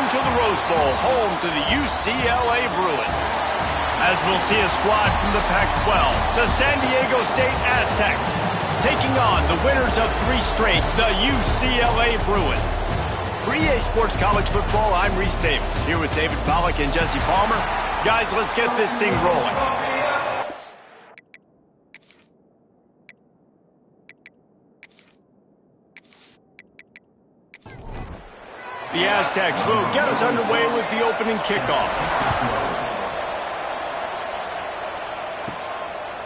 Welcome to the Rose Bowl, home to the UCLA Bruins. As we'll see a squad from the Pac-12, the San Diego State Aztecs, taking on the winners of 3 straight, the UCLA Bruins. For EA Sports College Football, I'm Reese Davis, here with David Pollack and Jesse Palmer. Guys, let's get this thing rolling. The Aztecs will get us underway with the opening kickoff.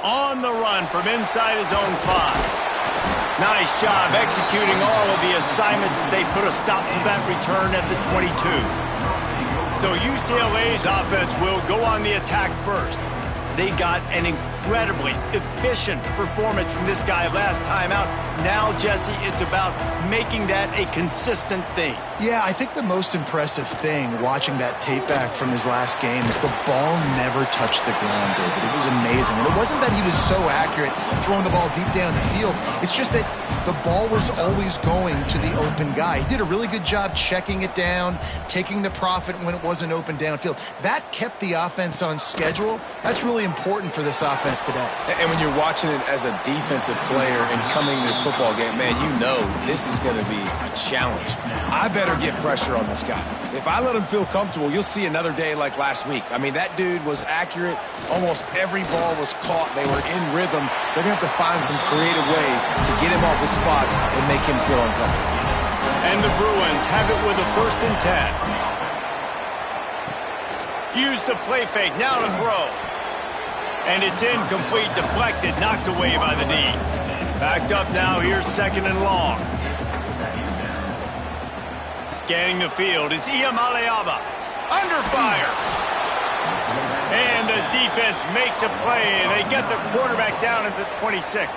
On the run from inside his own 5. Nice job executing all of the assignments as they put a stop to that return at the 22. So UCLA's offense will go on the attack first. They got an incredibly efficient performance from this guy last time out. Now, Jesse, it's about making that a consistent thing. Yeah, I think the most impressive thing watching that tape back from his last game is the ball never touched the ground, David. It was amazing. And it wasn't that he was so accurate throwing the ball deep down the field. It's just that the ball was always going to the open guy. He did a really good job checking it down, taking the profit when it wasn't open downfield. That kept the offense on schedule. That's really important for this offense today. And when you're watching it as a defensive player and coming this football game, man, you know this is going to be a challenge. I better get pressure on this guy. If I let him feel comfortable, you'll see another day like last week. I mean, that dude was accurate. Almost every ball was caught. They were in rhythm. They're going to have to find some creative ways to get him off his spots and make him feel uncomfortable. And the Bruins have it with a 1st and 10. Use the play fake, now to throw. And it's incomplete, deflected, knocked away by the D. Backed up now, here's 2nd and long. Scanning the field, it's Iamaleava. Under fire. And the defense makes a play, and they get the quarterback down at the 26.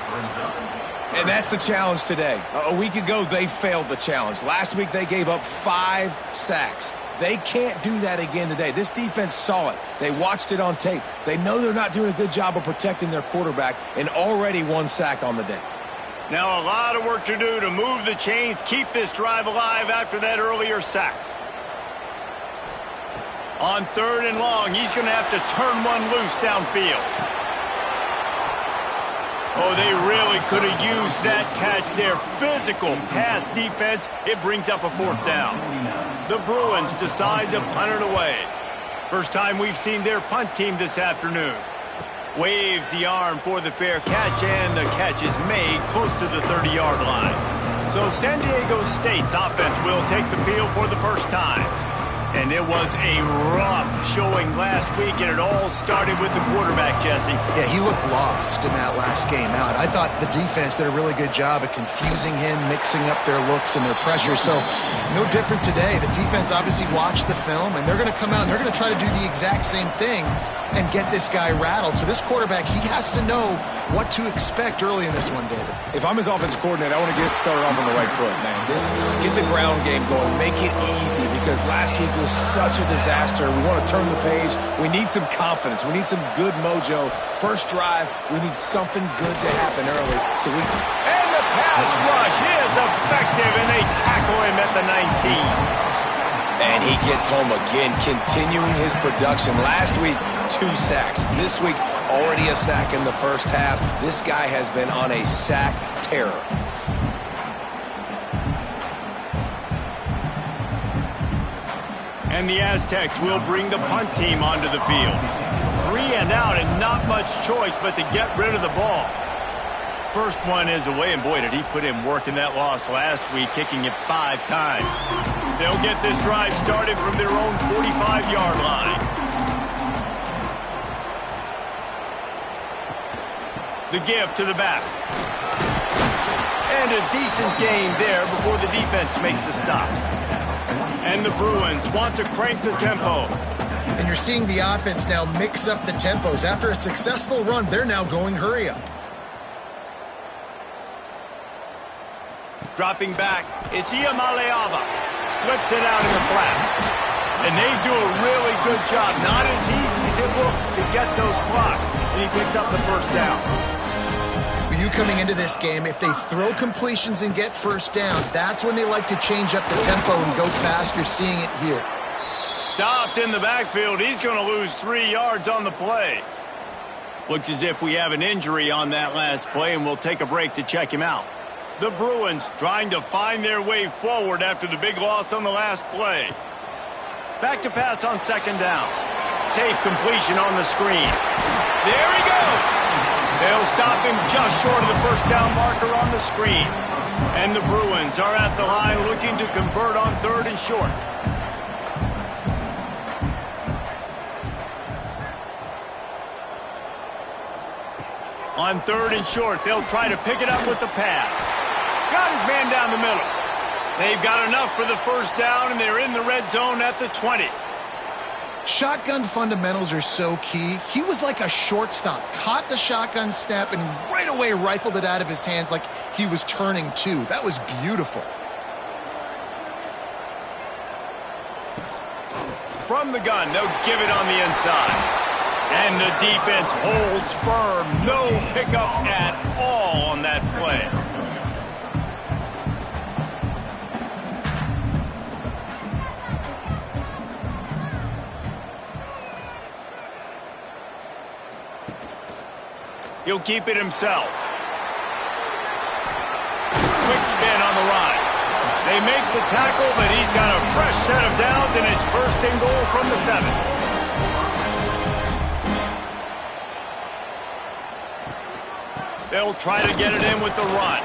And that's the challenge today. A week ago, they failed the challenge. Last week, they gave up 5 sacks. They can't do that again today. This defense saw it. They watched it on tape. They know they're not doing a good job of protecting their quarterback, and already 1 sack on the day. Now a lot of work to do to move the chains, keep this drive alive after that earlier sack. On 3rd and long, he's going to have to turn one loose downfield. Oh, they really could have used that catch there. Physical pass defense. It brings up a 4th down. The Bruins decide to punt it away. First time we've seen their punt team this afternoon. Waves the arm for the fair catch, and the catch is made close to the 30-yard line. So San Diego State's offense will take the field for the first time. And it was a rough showing last week, and it all started with the quarterback, Jesse. Yeah, he looked lost in that last game out. I thought the defense did a really good job of confusing him, mixing up their looks and their pressure. So no different today. The defense obviously watched the film, and they're going to come out and they're going to try to do the exact same thing and get this guy rattled. So this quarterback, he has to know what to expect early in this one, David. If I'm his offensive coordinator, I want to get started off on the right foot, man. Get the ground game going. Make it easy, because last week was such a disaster. We want to turn the page. We need some confidence. We need some good mojo. First drive, we need something good to happen early. And the pass rush is effective, and they tackle him at the 19. And he gets home again, continuing his production. Last week, 2 sacks. This week, already a sack in the first half. This guy has been on a sack terror. And the Aztecs will bring the punt team onto the field. 3 and out, and not much choice but to get rid of the ball. First one is away, and boy, did he put in work in that loss last week, kicking it 5 times. They'll get this drive started from their own 45-yard line. The give to the back. And a decent gain there before the defense makes the stop. And the Bruins want to crank the tempo. And you're seeing the offense now mix up the tempos. After a successful run, they're now going hurry up. Dropping back, it's Iamaleava. Flips it out in the flat. And they do a really good job. Not as easy as it looks to get those blocks. And he picks up the 1st down. For you coming into this game, if they throw completions and get 1st downs, that's when they like to change up the tempo and go fast. You're seeing it here. stopped in the backfield. He's going to lose 3 yards on the play. Looks as if we have an injury on that last play, and we'll take a break to check him out. The Bruins trying to find their way forward after the big loss on the last play. Back to pass on second down. Safe completion on the screen. There he goes. They'll stop him just short of the first down marker on the screen. And the Bruins are at the line looking to convert on 3rd and short. On 3rd and short, they'll try to pick it up with the pass. Got his man down the middle. They've got enough for the first down, and they're in the red zone at the 20. Shotgun fundamentals are so key. He was like a shortstop, caught the shotgun snap, and right away rifled it out of his hands like he was turning two. That was beautiful. From the gun, they'll give it on the inside. And the defense holds firm. No pickup at all on that play. He'll keep it himself. Quick spin on the run. They make the tackle, but he's got a fresh set of downs, and it's 1st and goal from the 7. They'll try to get it in with the run.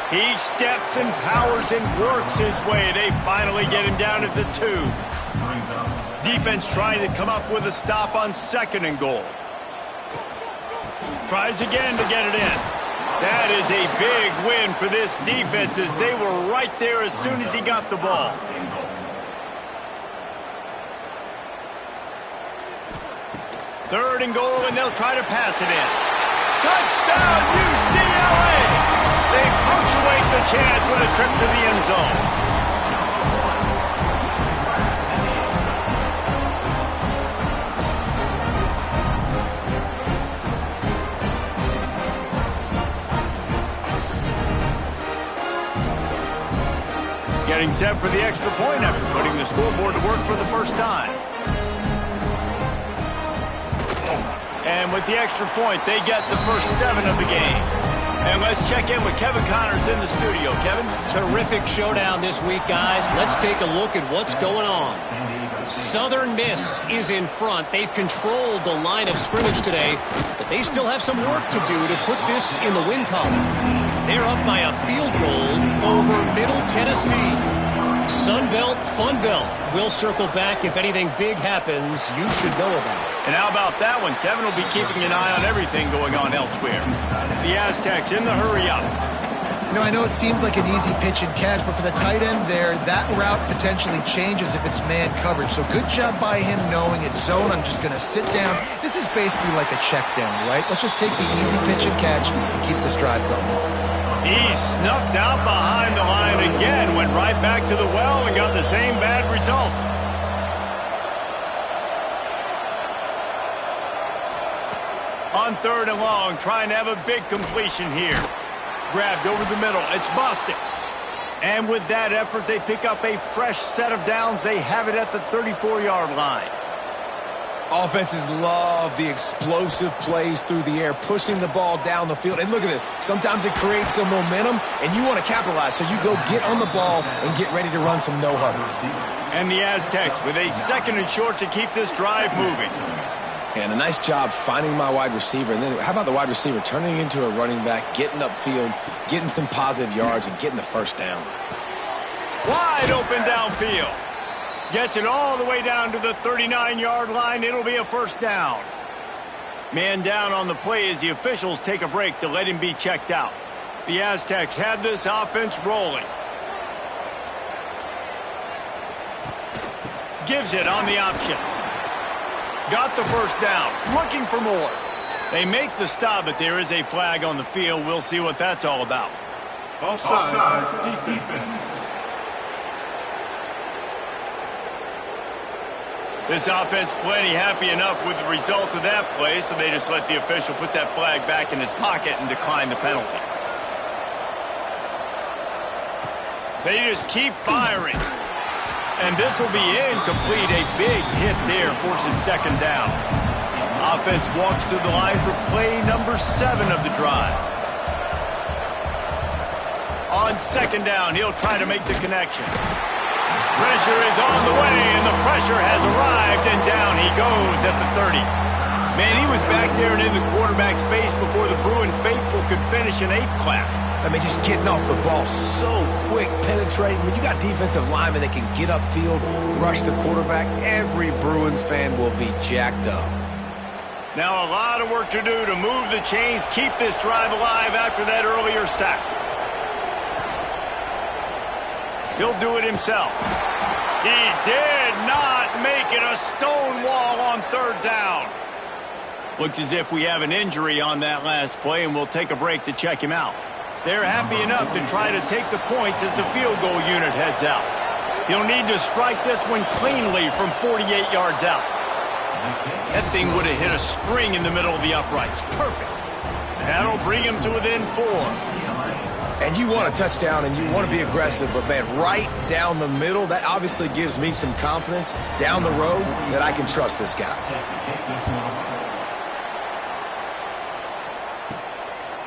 He steps and powers and works his way. They finally get him down at the 2. Defense trying to come up with a stop on 2nd and goal. Tries again to get it in. That is a big win for this defense as they were right there as soon as he got the ball. Third and goal, and they'll try to pass it in. Touchdown, UCLA! They punctuate the chance with a trip to the end zone. Getting set for the extra point after putting the scoreboard to work for the first time. And with the extra point, they get the first 7 of the game. And let's check in with Kevin Connors in the studio. Kevin? Terrific showdown this week, guys. Let's take a look at what's going on. Southern Miss is in front. They've controlled the line of scrimmage today, but they still have some work to do to put this in the win column. They're up by a field goal over Middle Tennessee. Sunbelt, Funbelt. We'll circle back if anything big happens you should know about. And how about that one? Kevin will be keeping an eye on everything going on elsewhere. The Aztecs in the hurry-up. You know, I know it seems like an easy pitch and catch, but for the tight end there, that route potentially changes if it's man coverage. So good job by him knowing it's zone. I'm just going to sit down. This is basically like a check down, right? Let's just take the easy pitch and catch and keep this drive going. He snuffed out behind the line again, went right back to the well and got the same bad result. On 3rd and long, trying to have a big completion here. Grabbed over the middle. It's busted. And with that effort, they pick up a fresh set of downs. They have it at the 34-yard line. Offenses love the explosive plays through the air, pushing the ball down the field. And look at this. Sometimes it creates some momentum, and you want to capitalize. So you go get on the ball and get ready to run some no-huddle. And the Aztecs with a 2nd and short to keep this drive moving. And a nice job finding my wide receiver. And then how about the wide receiver turning into a running back, getting upfield, getting some positive yards, and getting the first down. Wide open downfield. Gets it all the way down to the 39-yard line. It'll be a first down. Man down on the play as the officials take a break to let him be checked out. The Aztecs had this offense rolling. Gives it on the option. Got the first down. Looking for more. They make the stop, but there is a flag on the field. We'll see what that's all about. Offside, defense. This offense plenty happy enough with the result of that play, so they just let the official put that flag back in his pocket and decline the penalty. They just keep firing. And this will be incomplete. A big hit there forces second down. Offense walks to the line for play number 7 of the drive. On second down, he'll try to make the connection. Pressure is on the way, and the pressure has arrived, and down he goes at the 30. Man, he was back there and in the quarterback's face before the Bruin faithful could finish an 8 clap. I mean, just getting off the ball so quick, penetrating. When you got defensive linemen that can get upfield, rush the quarterback, every Bruins fan will be jacked up. Now a lot of work to do to move the chains, keep this drive alive after that earlier sack. He'll do it himself. He did not make it a stone wall on third down. Looks as if we have an injury on that last play, and we'll take a break to check him out. They're happy enough to try to take the points as the field goal unit heads out. He'll need to strike this one cleanly from 48 yards out. That thing would have hit a string in the middle of the uprights. Perfect. That'll bring him to within 4. And you want a touchdown and you want to be aggressive, but, man, right down the middle, that obviously gives me some confidence down the road that I can trust this guy.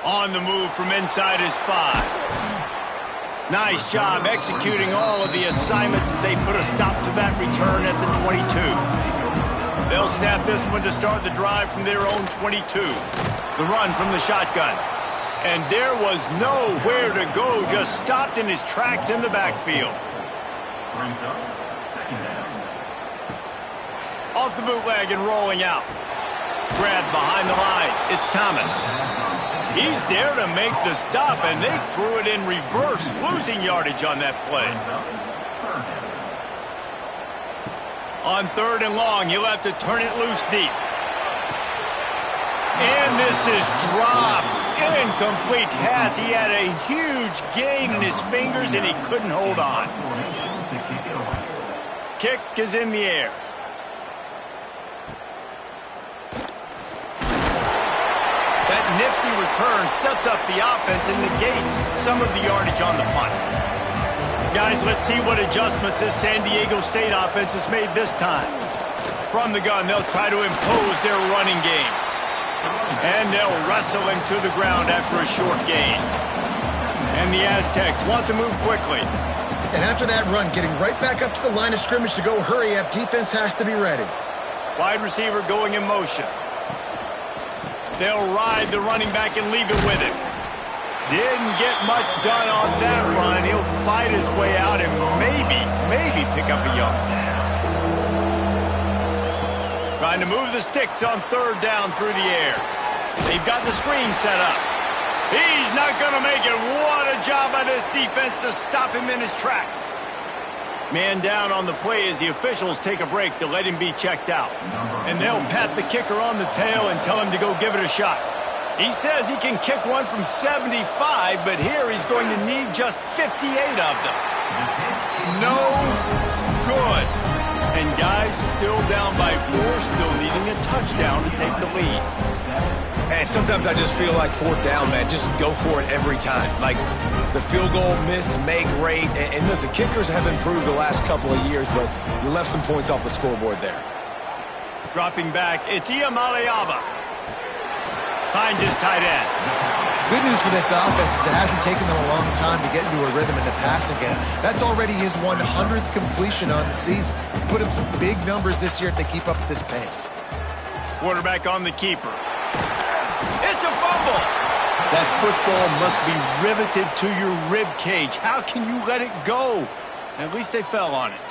On the move from inside his 5. Nice job executing all of the assignments as they put a stop to that return at the 22. They'll snap this one to start the drive from their own 22. The run from the shotgun. And there was nowhere to go, just stopped in his tracks in the backfield. Off the bootleg and rolling out. Grabbed behind the line. It's Thomas. He's there to make the stop, and they threw it in reverse, losing yardage on that play. On third and long, he'll have to turn it loose deep. And this is dropped. Incomplete pass. He had a huge gain in his fingers, and he couldn't hold on. Kick is in the air. That nifty return sets up the offense and negates some of the yardage on the punt. Guys, let's see what adjustments this San Diego State offense has made this time. From the gun, they'll try to impose their running game. And they'll wrestle him to the ground after a short gain. And the Aztecs want to move quickly. And after that run, getting right back up to the line of scrimmage to go hurry up, defense has to be ready. Wide receiver going in motion. They'll ride the running back and leave it with him. Didn't get much done on that run. He'll fight his way out and maybe pick up a yard. Trying to move the sticks on third down through the air. They've got the screen set up. He's not going to make it. What a job by this defense to stop him in his tracks. Man down on the play as the officials take a break to let him be checked out. And they'll pat the kicker on the tail and tell him to go give it a shot. He says he can kick one from 75, but here he's going to need just 58 of them. No good. And guys, still down by 4, still needing a touchdown to take the lead. And sometimes I just feel like fourth down, man, just go for it every time. Like the field goal miss, make rate. And listen, kickers have improved the last couple of years, but you left some points off the scoreboard there. Dropping back, it's Iamaleava. Finds his tight end. Good news for this offense is it hasn't taken them a long time to get into a rhythm in the passing game. That's already his 100th completion on the season. Put up some big numbers this year if they keep up at this pace. Quarterback on the keeper. It's a fumble. That football must be riveted to your rib cage. How can you let it go? At least they fell on it.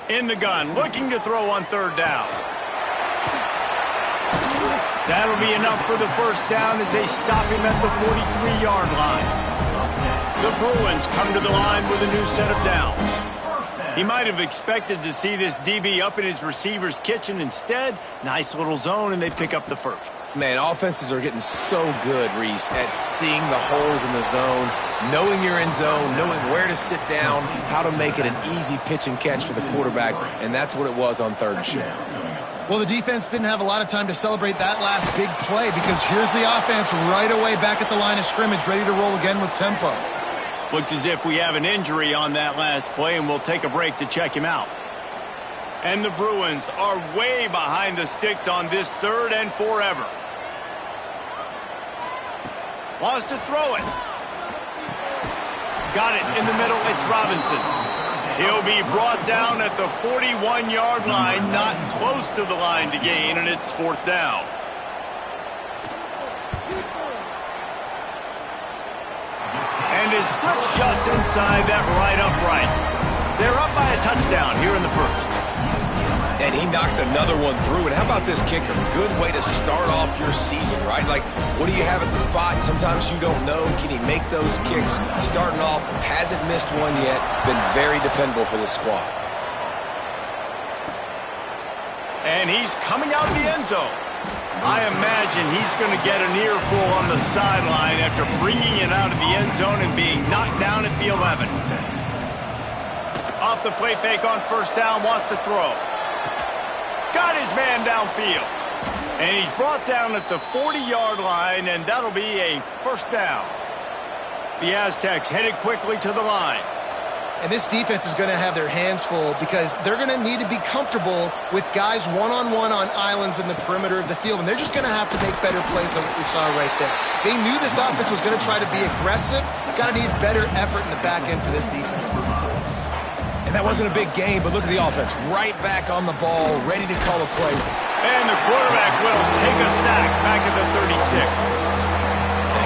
In the gun, looking to throw on third down. That'll be enough for the first down as they stop him at the 43-yard line. The Bruins come to the line with a new set of downs. He might have expected to see this DB up in his receiver's kitchen. Instead, nice little zone, and they pick up the first. Man, offenses are getting so good, Reese, at seeing the holes in the zone, knowing you're in zone, knowing where to sit down, how to make it an easy pitch and catch for the quarterback, and that's what it was on third and short. Well, the defense didn't have a lot of time to celebrate that last big play because here's the offense right away back at the line of scrimmage, ready to roll again with tempo. Looks as if we have an injury on that last play, and we'll take a break to check him out. And the Bruins are way behind the sticks on this 3rd and forever. Wants to throw it. Got it in the middle. It's Robinson. He'll be brought down at the 41-yard line, not close to the line to gain, and it's 4th down. And is slips just inside that right upright. They're up by a touchdown here in the 1st. And he knocks another one through. And how about this kicker? Good way to start off your season, right? Like, what do you have at the spot? Sometimes you don't know. Can he make those kicks? Starting off, hasn't missed one yet. Been very dependable for this squad. And he's coming out of the end zone. I imagine he's going to get an earful on the sideline after bringing it out of the end zone and being knocked down at the 11. Off the play fake on 1st down, wants to throw. Got his man downfield. And he's brought down at the 40-yard line, and that'll be a 1st down. The Aztecs headed quickly to the line. And this defense is going to have their hands full because they're going to need to be comfortable with guys one-on-one on islands in the perimeter of the field, and they're just going to have to make better plays than what we saw right there. They knew this offense was going to try to be aggressive. Got to need better effort in the back end for this defense moving forward. And that wasn't a big game, but look at the offense. Right back on the ball, ready to call a play. And the quarterback will take a sack back at the 36.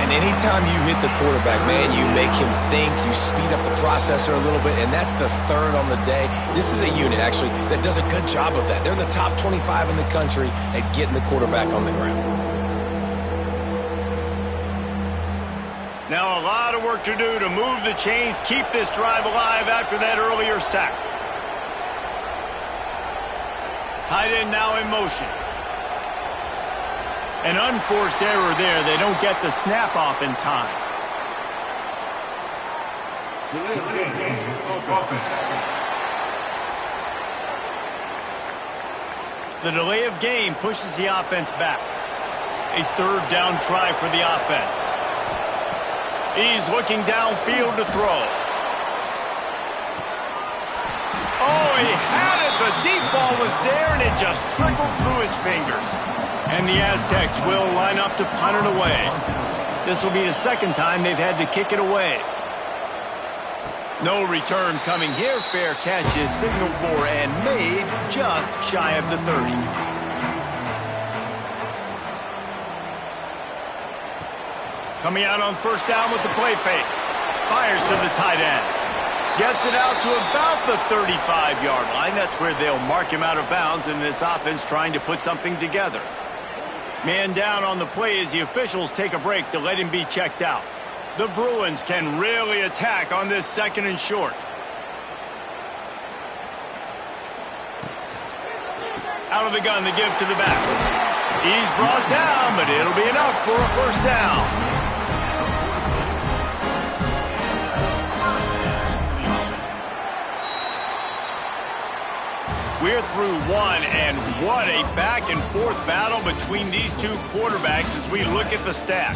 And anytime you hit the quarterback, man, you make him think, you speed up the processor a little bit, and that's the 3rd on the day. This is a unit, actually, that does a good job of that. They're in the top 25 in the country at getting the quarterback on the ground. Now a lot of work to do to move the chains, keep this drive alive after that earlier sack. Tight end now in motion. An unforced error there. They don't get the snap off in time. The delay of game pushes the offense back. A 3rd down try for the offense. He's looking downfield to throw. Oh, he had it. The deep ball was there, and it just trickled through his fingers. And the Aztecs will line up to punt it away. This will be the 2nd time they've had to kick it away. No return coming here. Fair catch is signaled for and made just shy of the 30. Coming out on 1st down with the play fake. Fires to the tight end. Gets it out to about the 35-yard line. That's where they'll mark him out of bounds in this offense trying to put something together. Man down on the play as the officials take a break to let him be checked out. The Bruins can really attack on this 2nd and short. Out of the gun to give to the back. He's brought down, but it'll be enough for a 1st down. We're through one, and what a back-and-forth battle between these two quarterbacks as we look at the stats.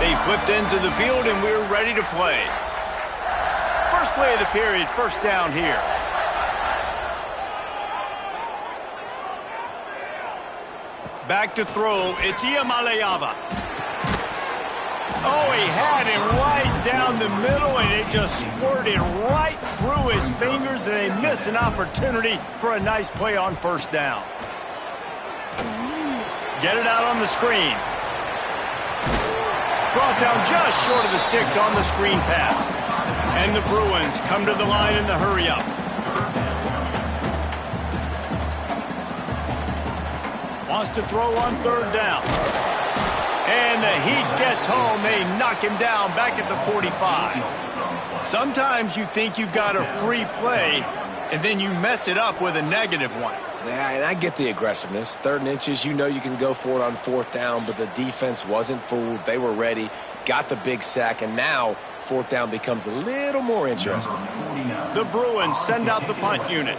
They flipped into the field, and we're ready to play. First play of the period, 1st down here. Back to throw, it's Iamaleava. Oh, he had him right down the middle, and it just squirted right through his fingers, and they miss an opportunity for a nice play on 1st down. Get it out on the screen. Brought down just short of the sticks on the screen pass. And the Bruins come to the line in the hurry-up. Wants to throw on 3rd down. And the heat gets home. They knock him down back at the 45. Sometimes you think you've got a free play, and then you mess it up with a negative one. Yeah, and I get the aggressiveness. 3rd and inches, you know you can go for it on 4th down, but the defense wasn't fooled. They were ready, got the big sack, and now 4th down becomes a little more interesting. The Bruins send out the punt unit.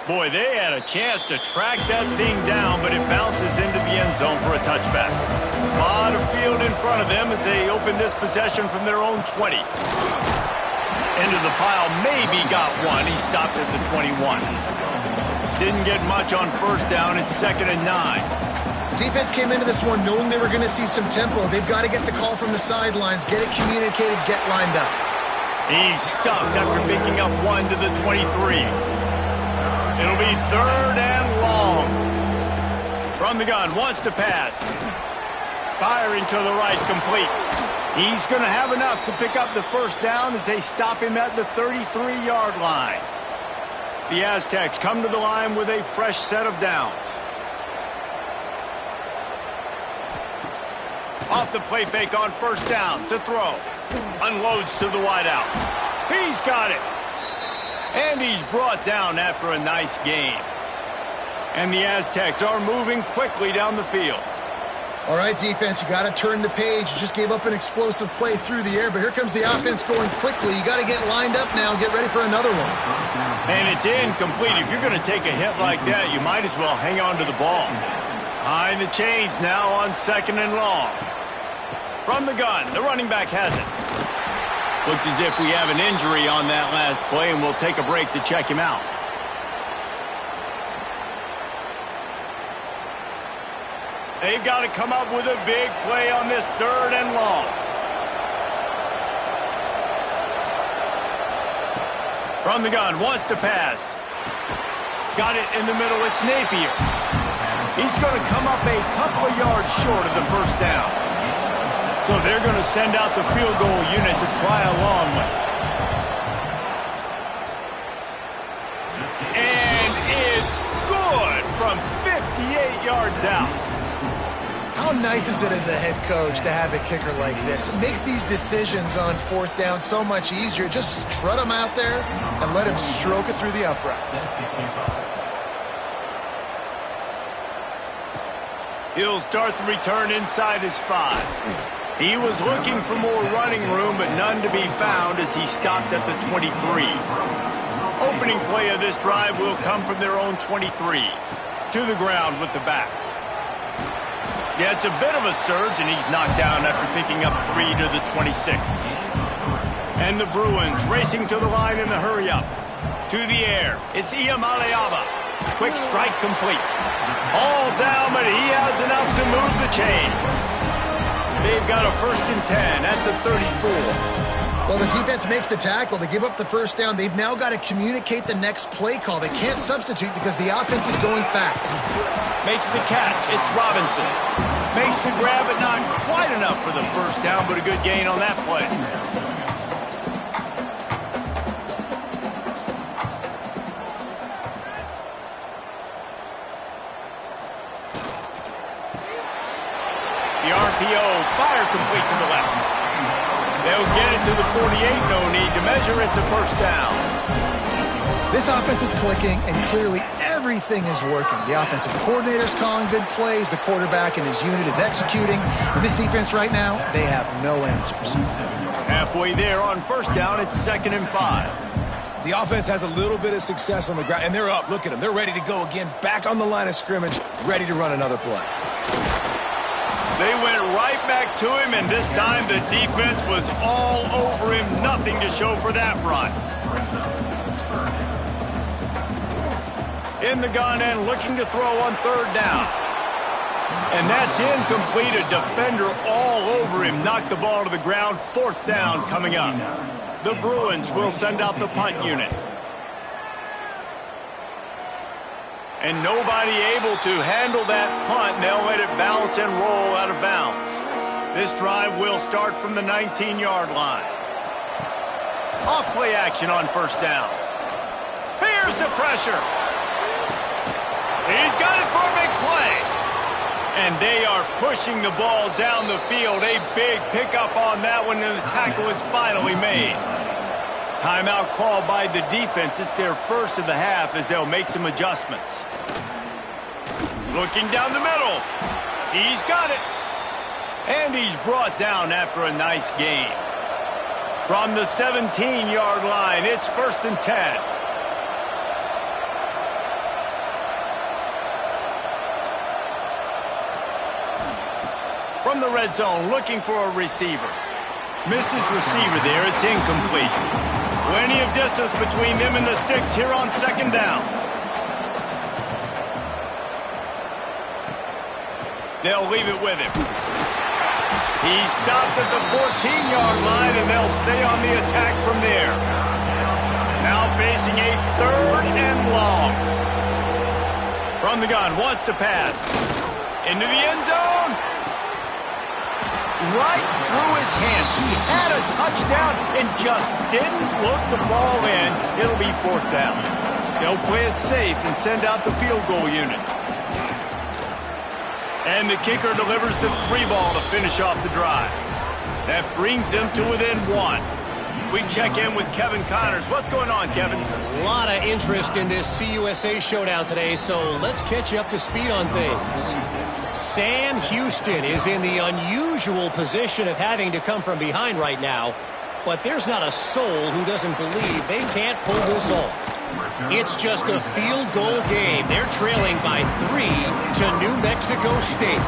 Boy, they had a chance to track that thing down, but it bounces into the end zone for a touchback. A lot of field in front of them as they open this possession from their own 20. Into the pile, maybe got one. He stopped at the 21. Didn't get much on first down. It's 2nd and 9. Defense came into this one knowing they were going to see some tempo. They've got to get the call from the sidelines, get it communicated, get lined up. He's stuffed after picking up one to the 23. It'll be 3rd and long. From the gun, wants to pass. Firing to the right, complete. He's going to have enough to pick up the first down as they stop him at the 33-yard line. The Aztecs come to the line with a fresh set of downs. Off the play fake on first down to throw. Unloads to the wideout. He's got it. And he's brought down after a nice gain. And the Aztecs are moving quickly down the field. All right, defense, you got to turn the page. You just gave up an explosive play through the air, but here comes the offense going quickly. You got to get lined up now and get ready for another one. And it's incomplete. If you're going to take a hit like that, you might as well hang on to the ball. Behind the chains now on 2nd and long. From the gun, the running back has it. Looks as if we have an injury on that last play, and we'll take a break to check him out. They've got to come up with a big play on this 3rd and long. From the gun, wants to pass. Got it in the middle, it's Napier. He's going to come up a couple of yards short of the first down. So they're going to send out the field goal unit to try a long one. And it's good from 58 yards out. How nice is it as a head coach to have a kicker like this? It makes these decisions on 4th down so much easier. Just strut him out there and let him stroke it through the uprights. He'll start the return inside his 5. He was looking for more running room, but none to be found as he stopped at the 23. Opening play of this drive will come from their own 23. To the ground with the back. Gets a bit of a surge, and he's knocked down after picking up 3 to the 26. And the Bruins racing to the line in the hurry-up. To the air, it's Iamaleava. Quick strike complete. All down, but he has enough to move the chains. They've got a 1st and 10 at the 34. Well, the defense makes the tackle. They give up the first down. They've now got to communicate the next play call. They can't substitute because the offense is going fast. Makes the catch. It's Robinson. Makes the grab, but not quite enough for the first down, but a good gain on that play. The RPO, fire complete to the left. They'll get it to the 48, no need to measure. It's a first down. This offense is clicking, and clearly everything is working. The offensive coordinator's calling good plays. The quarterback and his unit is executing. And this defense right now, they have no answers. Halfway there on first down, it's 2nd and 5. The offense has a little bit of success on the ground, and they're up. Look at them. They're ready to go again, back on the line of scrimmage, ready to run another play. They went right back to him, and this time the defense was all over him. Nothing to show for that run. In the gun and looking to throw on 3rd down. And that's incomplete. A defender all over him. Knocked the ball to the ground. 4th down coming up. The Bruins will send out the punt unit. And nobody able to handle that punt. They'll let it bounce and roll out of bounds. This drive will start from the 19-yard line. Off play action on first down. Here's the pressure. He's got it for a big play. And they are pushing the ball down the field. A big pickup on that one, and the tackle is finally made. Timeout called by the defense. It's their first of the half as they'll make some adjustments. Looking down the middle. He's got it. And he's brought down after a nice gain. From the 17-yard line, it's 1st and 10. from the red zone, looking for a receiver. Missed his receiver there. It's incomplete. Plenty of distance between them and the sticks here on second down. They'll leave it with him. He stopped at the 14-yard line, and they'll stay on the attack from there. Now facing a 3rd and long. From the gun, wants to pass. Into the end zone. Right through his hands. He had a touchdown and just didn't look the ball in. It'll be 4th down. They'll play it safe and send out the field goal unit. And the kicker delivers the 3 ball to finish off the drive. That brings them to within 1. We check in with Kevin Connors. What's going on, Kevin? A lot of interest in this CUSA showdown today, so let's catch you up to speed on things. Sam Houston is in the unusual position of having to come from behind right now, but there's not a soul who doesn't believe they can't pull this off. It's just a field goal game. They're trailing by 3 to New Mexico State.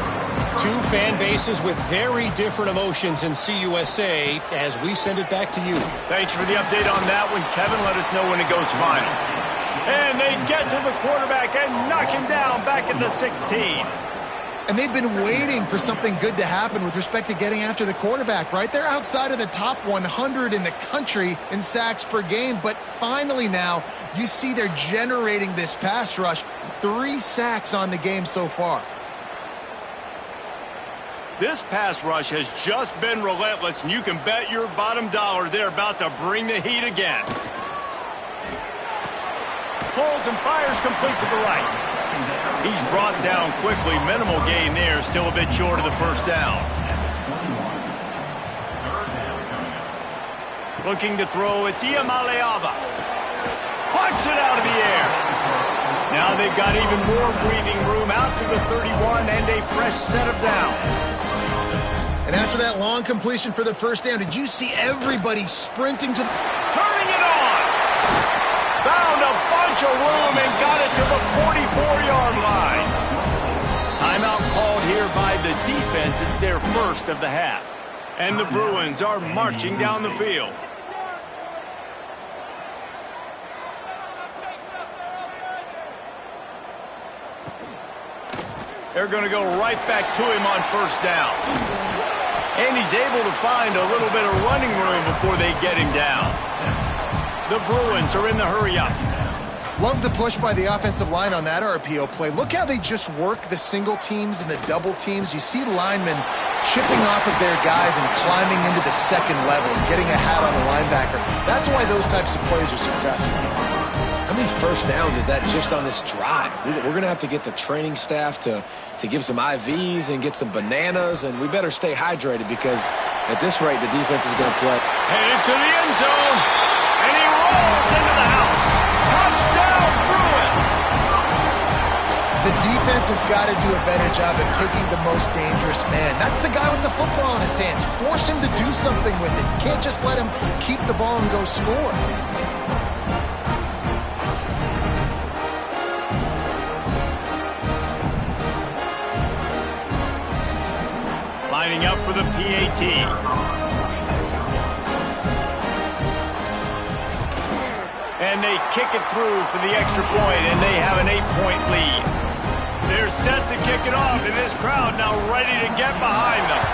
2 fan bases with very different emotions in CUSA as we send it back to you. Thanks for the update on that one, Kevin. Let us know when it goes final. And they get to the quarterback and knock him down back at the 16. And they've been waiting for something good to happen with respect to getting after the quarterback, right? They're outside of the top 100 in the country in sacks per game, but finally now you see they're generating this pass rush. 3 sacks on the game so far. This pass rush has just been relentless, and you can bet your bottom dollar they're about to bring the heat again. Pulls and fires complete to the right. He's brought down quickly. Minimal gain there. Still a bit short of the 1st down. Looking to throw. It's Iamaleava. Plucks it out of the air. Now they've got even more breathing room out to the 31 and a fresh set of downs. And after that long completion for the 1st down, did you see everybody sprinting to turning it on? Found a bunch of room and got it to the 44-yard line. Timeout called here by the defense. It's their 1st of the half. And the Bruins are marching down the field. They're going to go right back to him on 1st down. And he's able to find a little bit of running room before they get him down. The Bruins are in the hurry-up. Love the push by the offensive line on that RPO play. Look how they just work the single teams and the double teams. You see linemen chipping off of their guys and climbing into the 2nd level and getting a hat on the linebacker. That's why those types of plays are successful. How many 1st downs is that just on this drive? We're going to have to get the training staff to give some IVs and get some bananas, and we better stay hydrated because at this rate, the defense is going to play. Headed to the end zone, and he rolls into the house. Touchdown, Bruins! The defense has got to do a better job of taking the most dangerous man. That's the guy with the football in his hands. Force him to do something with it. You can't just let him keep the ball and go score. Lining up for the PAT. And they kick it through for the extra point, and they have an 8-point lead. They're set to kick it off, and this crowd now ready to get behind them.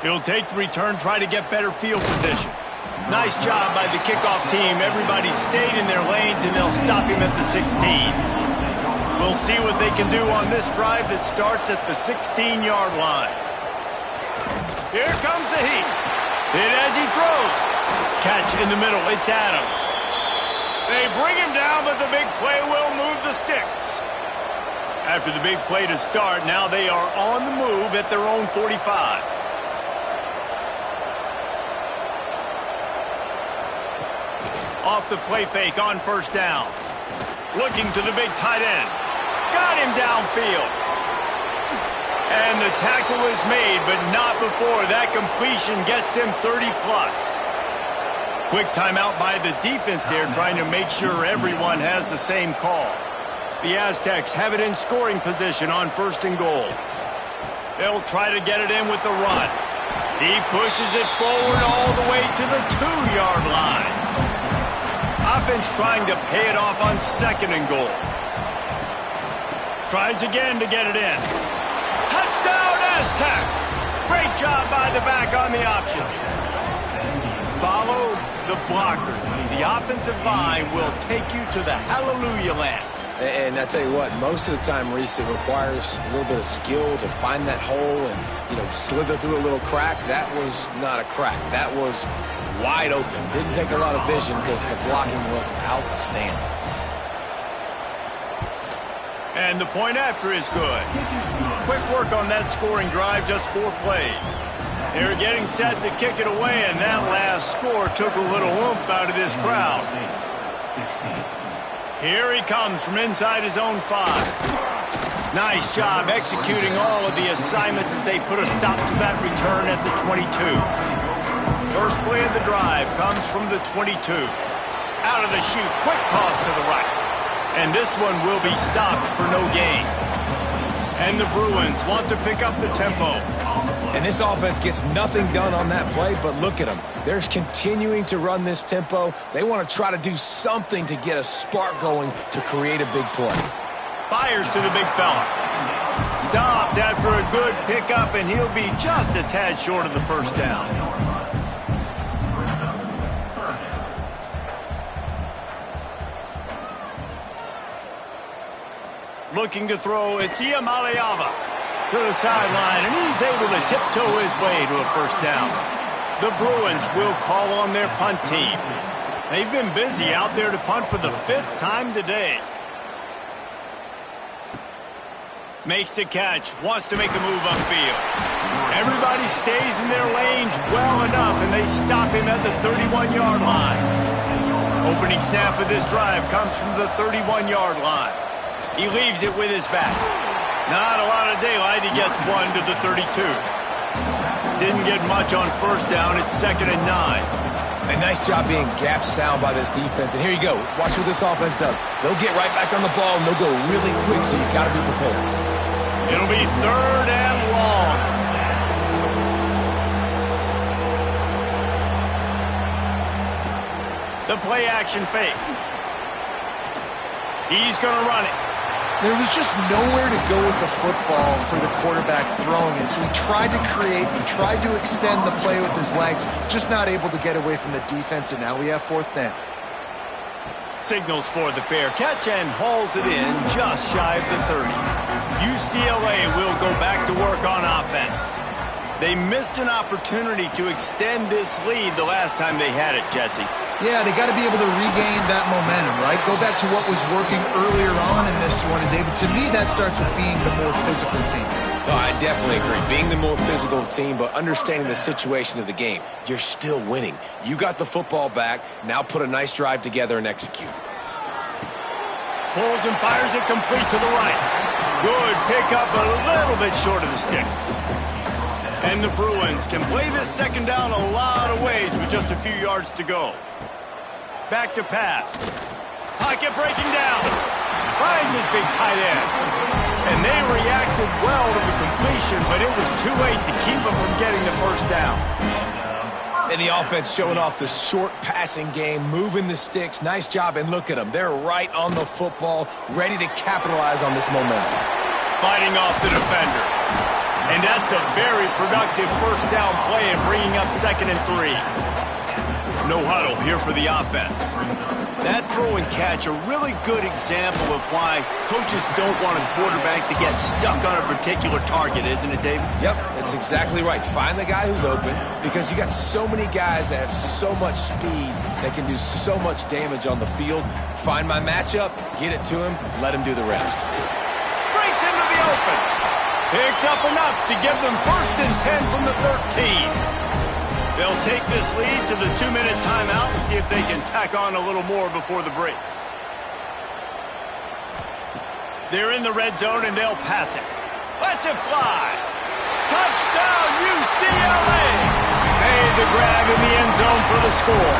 He'll take the return, try to get better field position. Nice job by the kickoff team. Everybody stayed in their lanes, and they'll stop him at the 16. We'll see what they can do on this drive that starts at the 16-yard line. Here comes the heat. Hit as he throws. Catch in the middle. It's Adams. They bring him down, but the big play will move the sticks. After the big play to start, now they are on the move at their own 45. Off the play fake on 1st down. Looking to the big tight end. Got him downfield. And the tackle is made, but not before that completion gets them 30-plus. Quick timeout by the defense there, trying to make sure everyone has the same call. The Aztecs have it in scoring position on 1st and goal. They'll try to get it in with the run. He pushes it forward all the way to the 2-yard line. Offense trying to pay it off on 2nd and goal. Tries again to get it in. Touchdown, Aztecs! Great job by the back on the option. Follow the blockers. The offensive line will take you to the hallelujah land. And I tell you what, most of the time, Reese, it requires a little bit of skill to find that hole and, slither through a little crack. That was not a crack. That was wide open. Didn't take a lot of vision because the blocking was outstanding. And the point after is good. Quick work on that scoring drive, just 4 plays. They're getting set to kick it away, and that last score took a little oomph out of this crowd. Here he comes from inside his own 5. Nice job executing all of the assignments as they put a stop to that return at the 22. First play of the drive comes from the 22. Out of the chute, quick toss to the right. And this one will be stopped for no gain. And the Bruins want to pick up the tempo. And this offense gets nothing done on that play, but look at them. They're continuing to run this tempo. They want to try to do something to get a spark going to create a big play. Fires to the big fella. Stopped after a good pickup, and he'll be just a tad short of the 1st down. Looking to throw, it's Iamaleava to the sideline, and he's able to tiptoe his way to a 1st down. The Bruins will call on their punt team. They've been busy out there to punt for the 5th time today. Makes the catch, wants to make a move upfield. Everybody stays in their lanes well enough, and they stop him at the 31-yard line. Opening snap of this drive comes from the 31-yard line. He leaves it with his back. Not a lot of daylight. He gets 1 to the 32. Didn't get much on 1st down. It's 2nd and 9. A nice job being gap sound by this defense. And here you go. Watch what this offense does. They'll get right back on the ball, and they'll go really quick, so you got to be prepared. It'll be 3rd and long. The play action fake. He's going to run it. There was just nowhere to go with the football for the quarterback throwing it. So he tried to create, he tried to extend the play with his legs, just not able to get away from the defense, and now we have 4th down. Signals for the fair catch and hauls it in just shy of the 30. UCLA will go back to work on offense. They missed an opportunity to extend this lead the last time they had it, Jesse. Yeah, they got to be able to regain that momentum, right? Go back to what was working earlier on in this one. And, David, to me, that starts with being the more physical team. No, I definitely agree. Being the more physical team, but understanding the situation of the game. You're still winning. You got the football back. Now put a nice drive together and execute. Pulls and fires it complete to the right. Good pickup, a little bit short of the sticks. And the Bruins can play this 2nd down a lot of ways with just a few yards to go. Back to pass. Pocket breaking down. Finds his big tight end. And they reacted well to the completion, but it was too late to keep them from getting the 1st down. And the offense showing off the short passing game, moving the sticks. Nice job, and look at them. They're right on the football, ready to capitalize on this momentum. Fighting off the defender. And that's a very productive 1st down play and bringing up 2nd and 3. No huddle here for the offense. That throw and catch, a really good example of why coaches don't want a quarterback to get stuck on a particular target, isn't it, David? Yep, that's exactly right. Find the guy who's open, because you got so many guys that have so much speed that can do so much damage on the field. Find my matchup, get it to him, let him do the rest. Breaks into the open. Picks up enough to give them 1st and 10 from the 13. They'll take this lead to the 2-minute timeout and see if they can tack on a little more before the break. They're in the red zone and they'll pass it. Lets it fly. Touchdown, UCLA! Made the grab in the end zone for the score.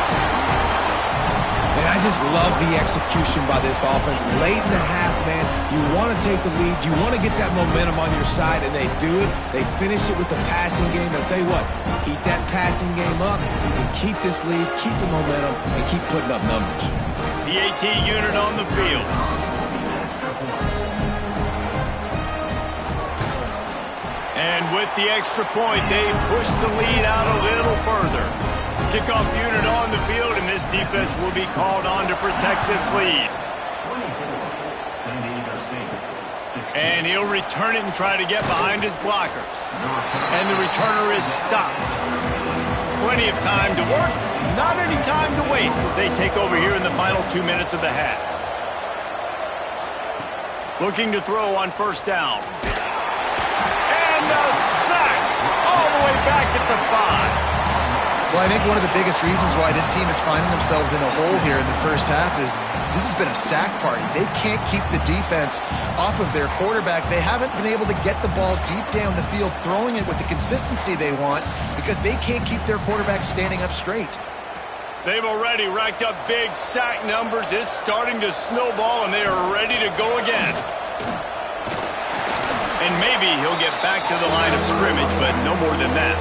And I just love the execution by this offense. Late in the half, man, you want to take the lead. You want to get that momentum on your side, and they do it. They finish it with the passing game. I'll tell you what, keep that passing game up and keep this lead, keep the momentum, and keep putting up numbers. The AT unit on the field. And with the extra point, they push the lead out a little further. Kickoff unit on the field, and this defense will be called on to protect this lead. And he'll return it and try to get behind his blockers. And the returner is stopped. Plenty of time to work, not any time to waste as they take over here in the final 2 minutes of the half. Looking to throw on first down. And a sack all the way back at the 5. Well, I think one of the biggest reasons why this team is finding themselves in a hole here in the first half is this has been a sack party. They can't keep the defense off of their quarterback. They haven't been able to get the ball deep down the field, throwing it with the consistency they want because they can't keep their quarterback standing up straight. They've already racked up big sack numbers. It's starting to snowball, and they are ready to go again. And maybe he'll get back to the line of scrimmage, but no more than that.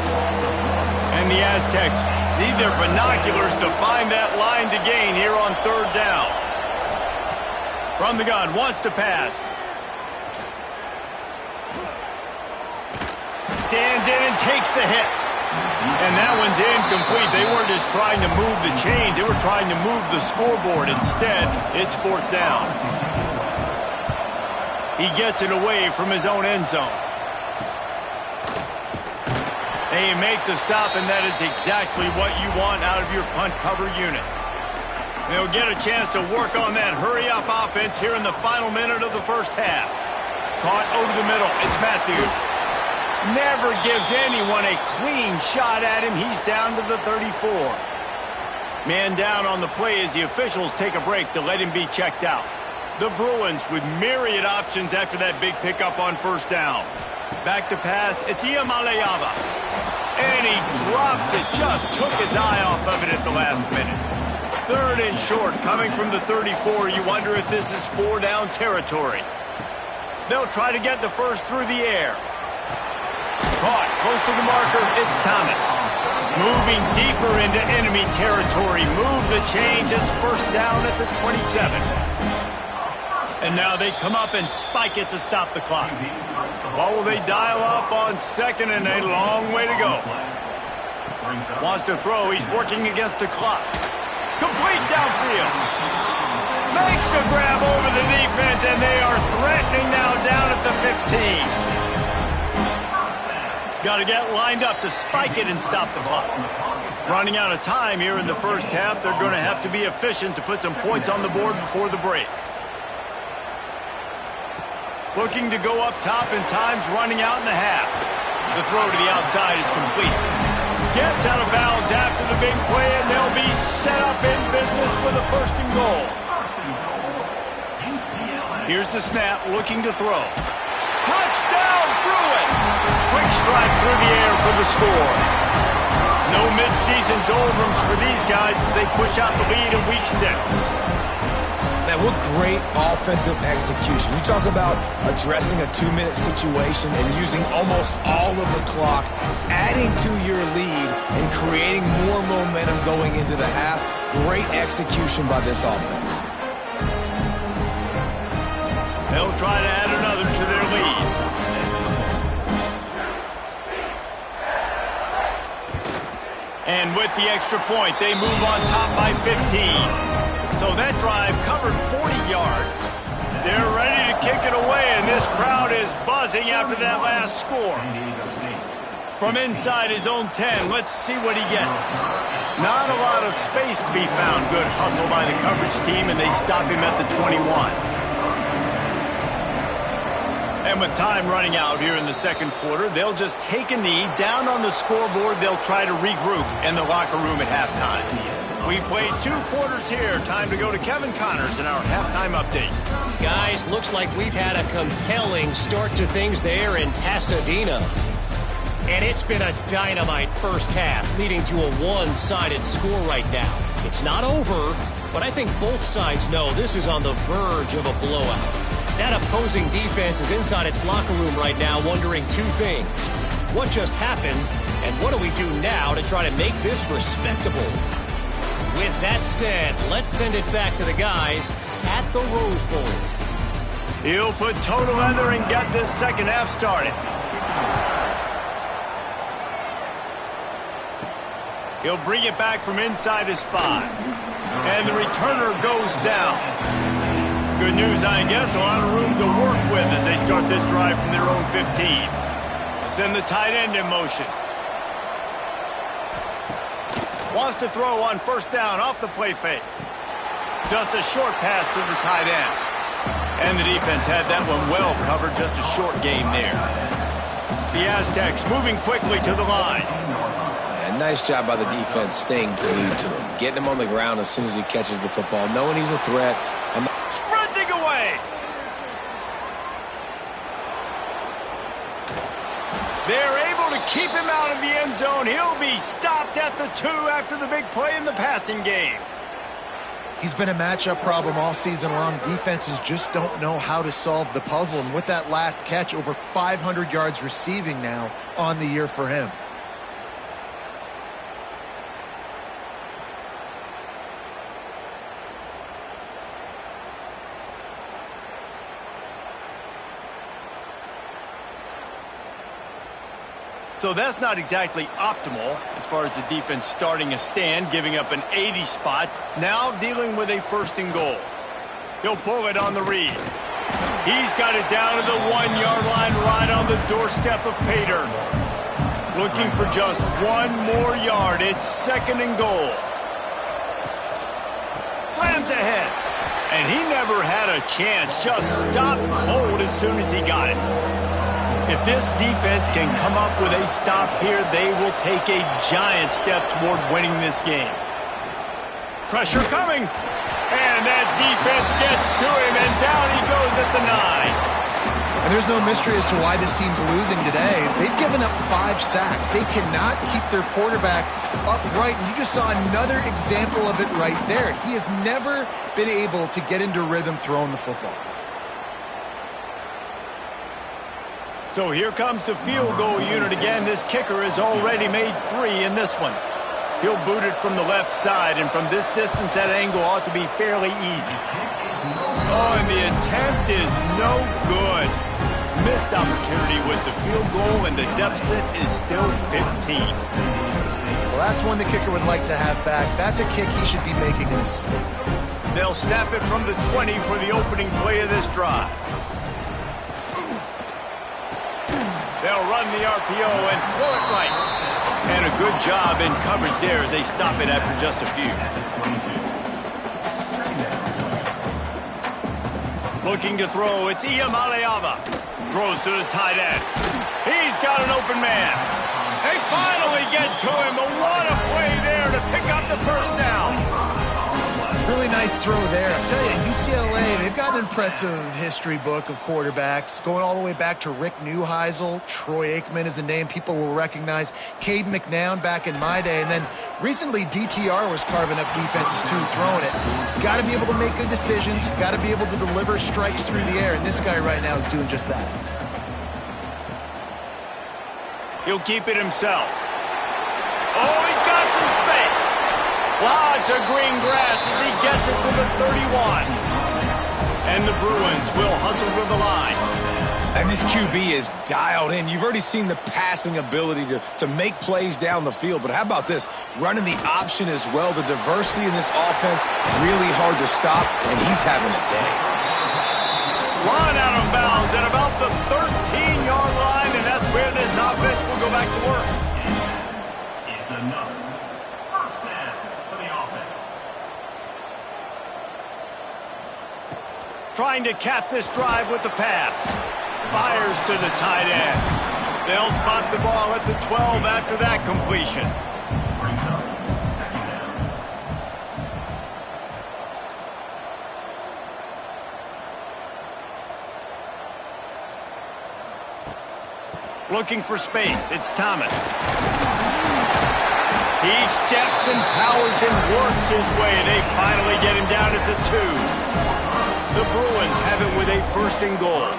And the Aztecs need their binoculars to find that line to gain here on third down. From the gun, wants to pass. Stands in and takes the hit. And that one's incomplete. They weren't just trying to move the chains. They were trying to move the scoreboard. Instead, it's fourth down. He gets it away from his own end zone. They make the stop, and that is exactly what you want out of your punt cover unit. They'll get a chance to work on that hurry-up offense here in the final minute of the first half. Caught over the middle. It's Matthews. Never gives anyone a clean shot at him. He's down to the 34. Man down on the play as the officials take a break to let him be checked out. The Bruins with myriad options after that big pickup on first down. Back to pass. It's Iamaleava. And he drops it. Just took his eye off of it at the last minute. Third and short coming from the 34. You wonder if this is 4-down territory. They'll try to get the first through the air. Caught close to the marker. It's Thomas. Moving deeper into enemy territory. Move the chains. It's first down at the 27. And now they come up and spike it to stop the clock. What will they dial up on second and a long way to go? Wants to throw. He's working against the clock. Complete downfield. Makes the grab over the defense, and they are threatening now down at the 15. Got to get lined up to spike it and stop the clock. Running out of time here in the first half. They're going to have to be efficient to put some points on the board before the break. Looking to go up top, and time's running out in the half. The throw to the outside is complete. Gets out of bounds after the big play, and they'll be set up in business with a first and goal. Here's the snap, looking to throw. Touchdown, Bruins! Quick strike through the air for the score. No midseason doldrums for these guys as they push out the lead in Week 6. Man, what great offensive execution. You talk about addressing a 2-minute situation and using almost all of the clock, adding to your lead and creating more momentum going into the half. Great execution by this offense. They'll try to add another to their lead. And with the extra point, they move on top by 15. So that drive covered 40 yards. They're ready to kick it away, and this crowd is buzzing after that last score. From inside his own 10, let's see what he gets. Not a lot of space to be found. Good hustle by the coverage team, and they stop him at the 21. And with time running out here in the second quarter, they'll just take a knee. Down on the scoreboard, they'll try to regroup in the locker room at halftime. We played 2 quarters here. Time to go to Kevin Connors in our halftime update. Guys, looks like we've had a compelling start to things there in Pasadena. And it's been a dynamite first half, leading to a one-sided score right now. It's not over, but I think both sides know this is on the verge of a blowout. That opposing defense is inside its locker room right now wondering two things. What just happened, and what do we do now to try to make this respectable? With that said, let's send it back to the guys at the Rose Bowl. He'll put toe to leather and get this second half started. He'll bring it back from inside his 5. And the returner goes down. Good news, I guess. A lot of room to work with as they start this drive from their own 15. Send the tight end in motion. Wants to throw on first down off the play fake. Just a short pass to the tight end. And the defense had that one well covered. Just a short game there. The Aztecs moving quickly to the line. Nice job by the defense staying glued to him. Getting him on the ground as soon as he catches the football. Knowing he's a threat. Sprinting away. They're able to keep him out of the end zone. He'll be stopped at the 2 after the big play in the passing game. He's been a matchup problem all season long. Defenses just don't know how to solve the puzzle. And with that last catch, over 500 yards receiving now on the year for him. So that's not exactly optimal as far as the defense starting a stand, giving up an 80 spot, now dealing with a 1st and goal. He'll pull it on the read. He's got it down to the 1-yard line right on the doorstep of Pater. Looking for just 1 more yard. It's 2nd and goal. Slams ahead. And he never had a chance. Just stopped cold as soon as he got it. If this defense can come up with a stop here, they will take a giant step toward winning this game. Pressure coming. And that defense gets to him, and down he goes at the 9. And there's no mystery as to why this team's losing today. They've given up 5 sacks. They cannot keep their quarterback upright. And you just saw another example of it right there. He has never been able to get into rhythm throwing the football. So here comes the field goal unit again. This kicker has already made 3 in this one. He'll boot it from the left side, and from this distance, that angle ought to be fairly easy. Oh, and the attempt is no good. Missed opportunity with the field goal, and the deficit is still 15. Well, that's one the kicker would like to have back. That's a kick he should be making in his sleep. They'll snap it from the 20 for the opening play of this drive. They'll run the RPO and throw it right. And a good job in coverage there as they stop it after just a few. Looking to throw, it's Iamaleava. Throws to the tight end. He's got an open man. They finally get to him, but what a play there to pick up the first down. Really nice throw there. I tell you, UCLA, they've got an impressive history book of quarterbacks, going all the way back to Rick Neuheisel. Troy Aikman is a name people will recognize. Cade McNown back in my day. And then recently, DTR was carving up defenses too, throwing it. Got to be able to make good decisions. Got to be able to deliver strikes through the air. And this guy right now is doing just that. He'll keep it himself. Oh, he's got some space. Lots of green grass as he gets it to the 31. And the Bruins will hustle to the line. And this QB is dialed in. You've already seen the passing ability to make plays down the field. But how about this? Running the option as well. The diversity in this offense, really hard to stop, and he's having a day. Line out of bounds at about the 13-yard line, and that's where this offense will go back to work. Is another first down for the offense. Trying to cap this drive with the pass. Fires to the tight end. They'll spot the ball at the 12 after that completion. Brings up second down. Looking for space. It's Thomas. He steps and powers and works his way. They finally get him down at the 2. The Bruins have it with a 1st and goal.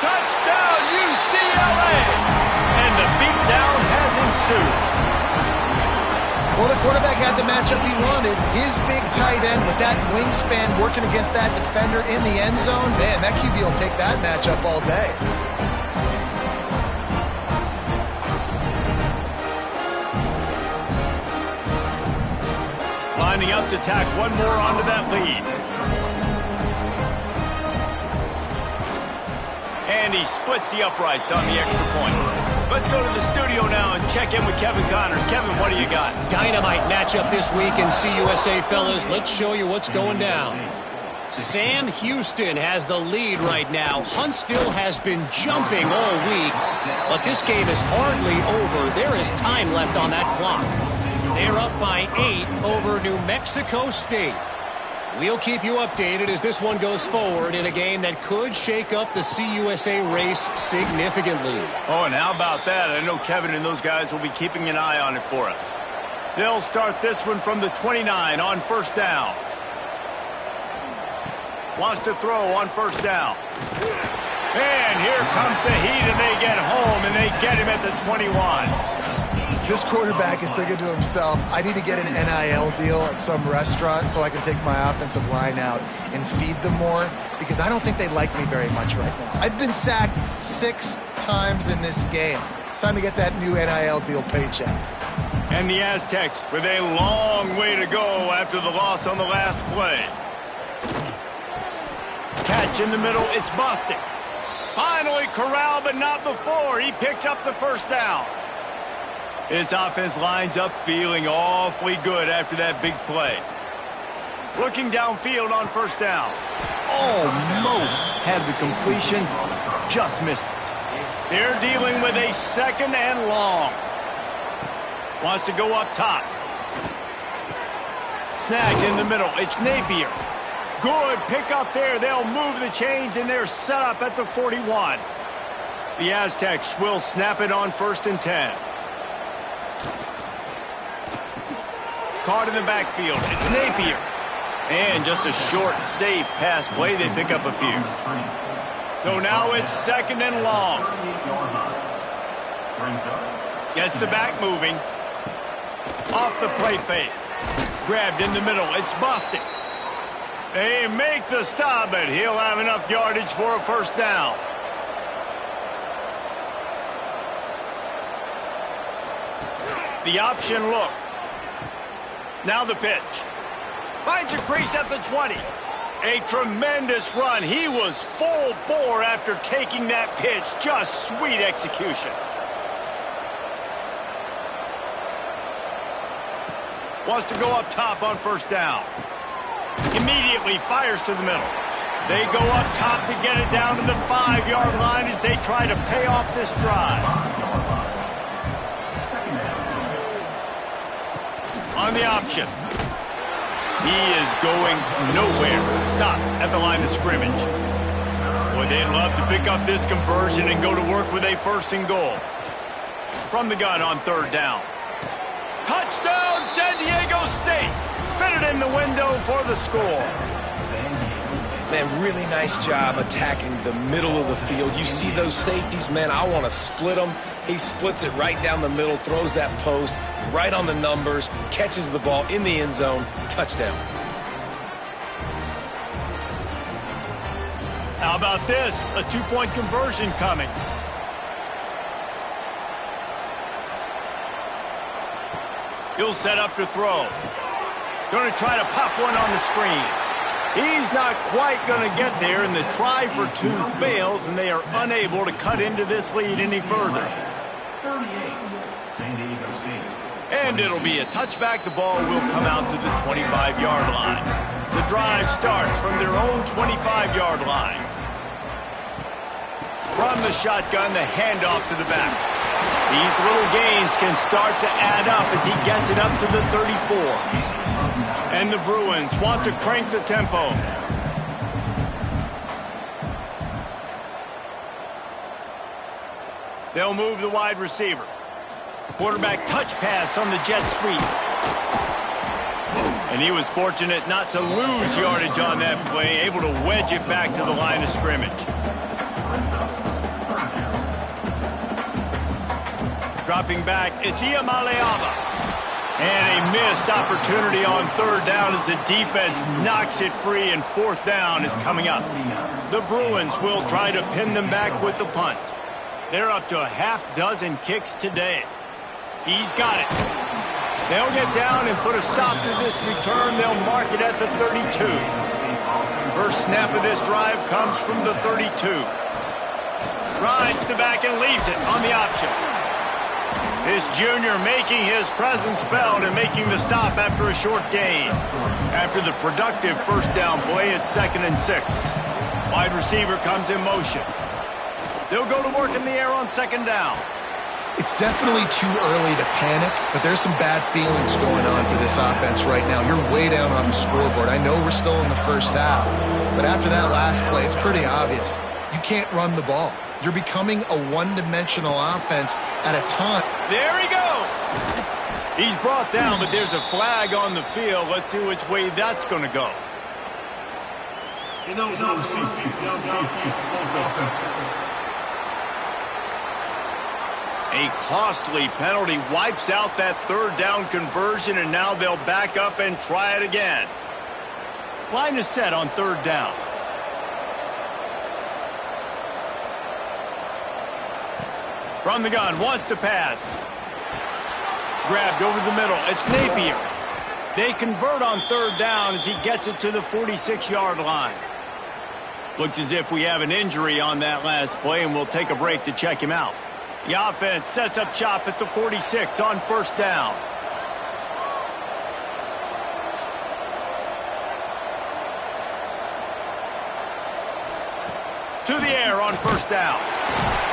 Touchdown, UCLA! And the beatdown has ensued. Well, the quarterback had the matchup he wanted. His big tight end with that wingspan working against that defender in the end zone. Man, that QB will take that matchup all day. Lining up to tack one more onto that lead. And he splits the uprights on the extra point. Let's go to the studio now and check in with Kevin Connors. Kevin, what do you got? Dynamite matchup this week in CUSA, fellas. Let's show you what's going down. Sam Houston has the lead right now. Huntsville has been jumping all week, but this game is hardly over. There is time left on that clock. They're up by 8 over New Mexico State. We'll keep you updated as this one goes forward in a game that could shake up the CUSA race significantly. Oh, and how about that? I know Kevin and those guys will be keeping an eye on it for us. They'll start this one from the 29 on 1st down. Wants to throw on 1st down. And here comes the heat, and they get home, and they get him at the 21. This quarterback is thinking to himself, I need to get an NIL deal at some restaurant so I can take my offensive line out and feed them more, because I don't think they like me very much right now. I've been sacked 6 times in this game. It's time to get that new NIL deal paycheck. And the Aztecs with a long way to go after the loss on the last play. Catch in the middle, it's Bostic. Finally corralled, but not before. He picks up the 1st down. His offense lines up feeling awfully good after that big play. Looking downfield on 1st down. Almost had the completion, just missed it. They're dealing with a 2nd and long. Wants to go up top. Snagged in the middle. It's Napier. Good pick up there. They'll move the chains, and they're set up at the 41. The Aztecs will snap it on 1st and 10. Caught in the backfield. It's Napier. And just a short, safe pass play. They pick up a few. So now it's 2nd and long. Gets the back moving. Off the play fake. Grabbed in the middle. It's Bostic. They make the stop, but he'll have enough yardage for a 1st down. The option look. Now the pitch. Finds a crease at the 20. A tremendous run. He was full bore after taking that pitch. Just sweet execution. Wants to go up top on 1st down. Immediately fires to the middle. They go up top to get it down to the 5-yard line as they try to pay off this drive. On the option. He is going nowhere. Stop at the line of scrimmage. Boy, they'd love to pick up this conversion and go to work with a 1st and goal. From the gun on 3rd down. Touchdown, San Diego State. Fitted in the window for the score. Man, really nice job attacking the middle of the field. You see those safeties, man, I want to split them. He splits it right down the middle, throws that post right on the numbers, catches the ball in the end zone, touchdown. How about this? A 2-point conversion coming. He'll set up to throw. Going to try to pop one on the screen. He's not quite going to get there, and the try for 2 fails, and they are unable to cut into this lead any further. 38, San Diego State. And it'll be a touchback. The ball will come out to the 25-yard line. The drive starts from their own 25-yard line. From the shotgun, the handoff to the back. These little gains can start to add up as he gets it up to the 34. And the Bruins want to crank the tempo. They'll move the wide receiver. Quarterback touch pass on the jet sweep. And he was fortunate not to lose yardage on that play, able to wedge it back to the line of scrimmage. Dropping back, it's Iamaleava. And a missed opportunity on third down as the defense knocks it free, and fourth down is coming up. The Bruins will try to pin them back with the punt. They're up to a half dozen kicks today. He's got it. They'll get down and put a stop to this return. They'll mark it at the 32. First snap of this drive comes from the 32. Rides the back and leaves it on the option. This junior making his presence felt and making the stop after a short gain. After the productive first down play, it's 2nd and 6. Wide receiver comes in motion. They'll go to work in the air on 2nd down. It's definitely too early to panic, but there's some bad feelings going on for this offense right now. You're way down on the scoreboard. I know we're still in the first half, but after that last play, it's pretty obvious. You can't run the ball. You're becoming a one-dimensional offense at a time. There he goes. He's brought down, but there's a flag on the field. Let's see which way that's going to go. A costly penalty wipes out that third down conversion, and now they'll back up and try it again. Line is set on third down. From the gun, wants to pass. Grabbed over the middle. It's Napier. They convert on third down as he gets it to the 46-yard line. Looks as if we have an injury on that last play, and we'll take a break to check him out. The offense sets up shop at the 46 on first down. To the air on first down.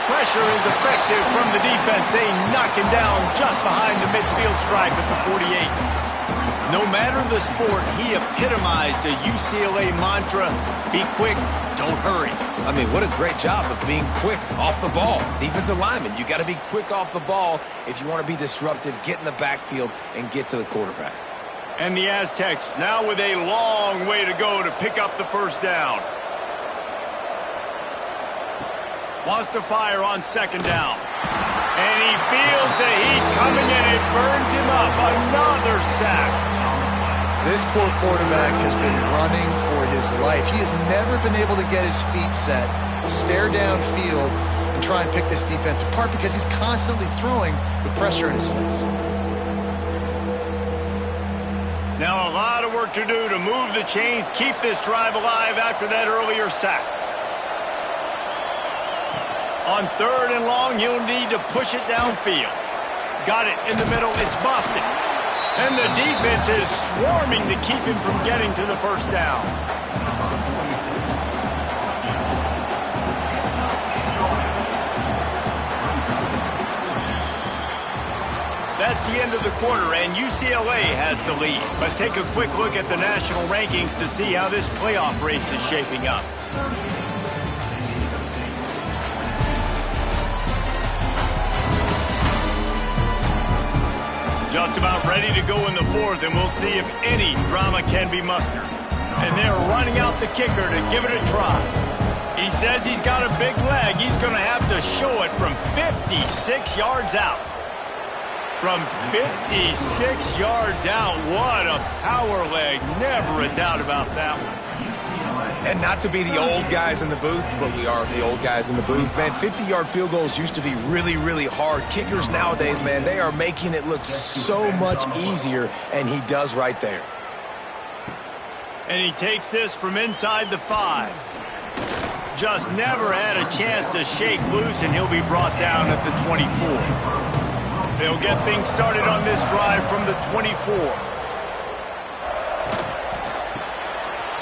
Pressure is effective from the defense. They knock him down just behind the midfield stripe at the 48. No matter the sport, he epitomized a UCLA mantra: be quick, don't hurry. I mean, what a great job of being quick off the ball. Defensive lineman, you got to be quick off the ball if you want to be disruptive, get in the backfield, and get to the quarterback. And the Aztecs now with a long way to go to pick up the first down. Wants to fire on second down. And he feels the heat coming, and it burns him up. Another sack. This poor quarterback has been running for his life. He has never been able to get his feet set, stare downfield, and try and pick this defense apart because he's constantly throwing with pressure in his face. Now a lot of work to do to move the chains, keep this drive alive after that earlier sack. On third and long, he'll need to push it downfield. Got it in the middle. It's busted. And the defense is swarming to keep him from getting to the first down. That's the end of the quarter, and UCLA has the lead. Let's take a quick look at the national rankings to see how this playoff race is shaping up. Just about ready to go in the fourth, and we'll see if any drama can be mustered. And they're running out the kicker to give it a try. He says he's got a big leg. He's going to have to show it from 56 yards out. From 56 yards out, what a power leg. Never a doubt about that one. And not to be the old guys in the booth, but we are the old guys in the booth. Man, 50-yard field goals used to be really, really hard. Kickers nowadays, man, they are making it look so much easier, and he does right there. And he takes this from inside the 5. Just never had a chance to shake loose, and he'll be brought down at the 24. They'll get things started on this drive from the 24.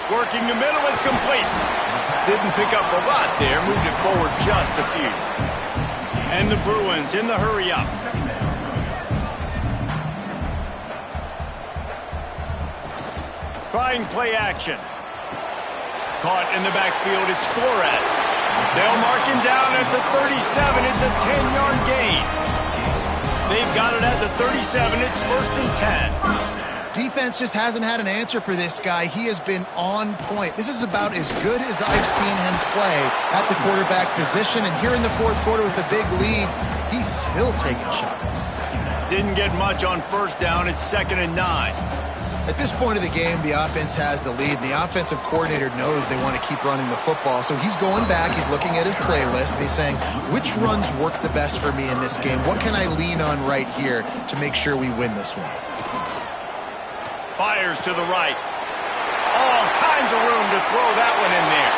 Working the middle, it's complete. Didn't pick up a lot there, moved it forward just a few. And the Bruins in the hurry up. Trying play action. Caught in the backfield, it's Flores. They'll mark him down at the 37. It's a 10-yard gain. They've got it at the 37. It's 1st and 10. Defense just hasn't had an answer for this guy. He has been on point. This is about as good as I've seen him play at the quarterback position. And here in the fourth quarter with a big lead, he's still taking shots. Didn't get much on 1st down. It's 2nd and 9. At this point of the game, the offense has the lead, and the offensive coordinator knows they want to keep running the football. So he's going back, he's looking at his playlist, and he's saying, which runs work the best for me in this game? What can I lean on right here to make sure we win this one? Fires to the right. All kinds of room to throw that one in there.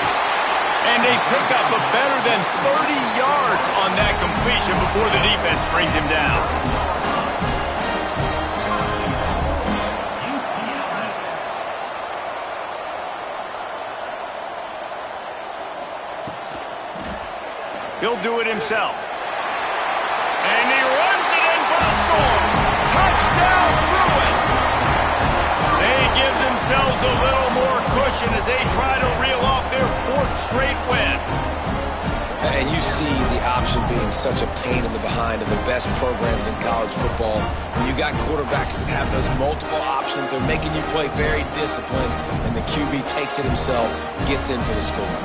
And they pick up a better than 30 yards on that completion before the defense brings him down. He'll do it himself. And he runs it in for the score. Touchdown, Bruins. They give themselves a little more cushion as they try to reel off their 4th straight win. And you see the option being such a pain in the behind of the best programs in college football. When you got quarterbacks that have those multiple options, they're making you play very disciplined, and the QB takes it himself, gets in for the score.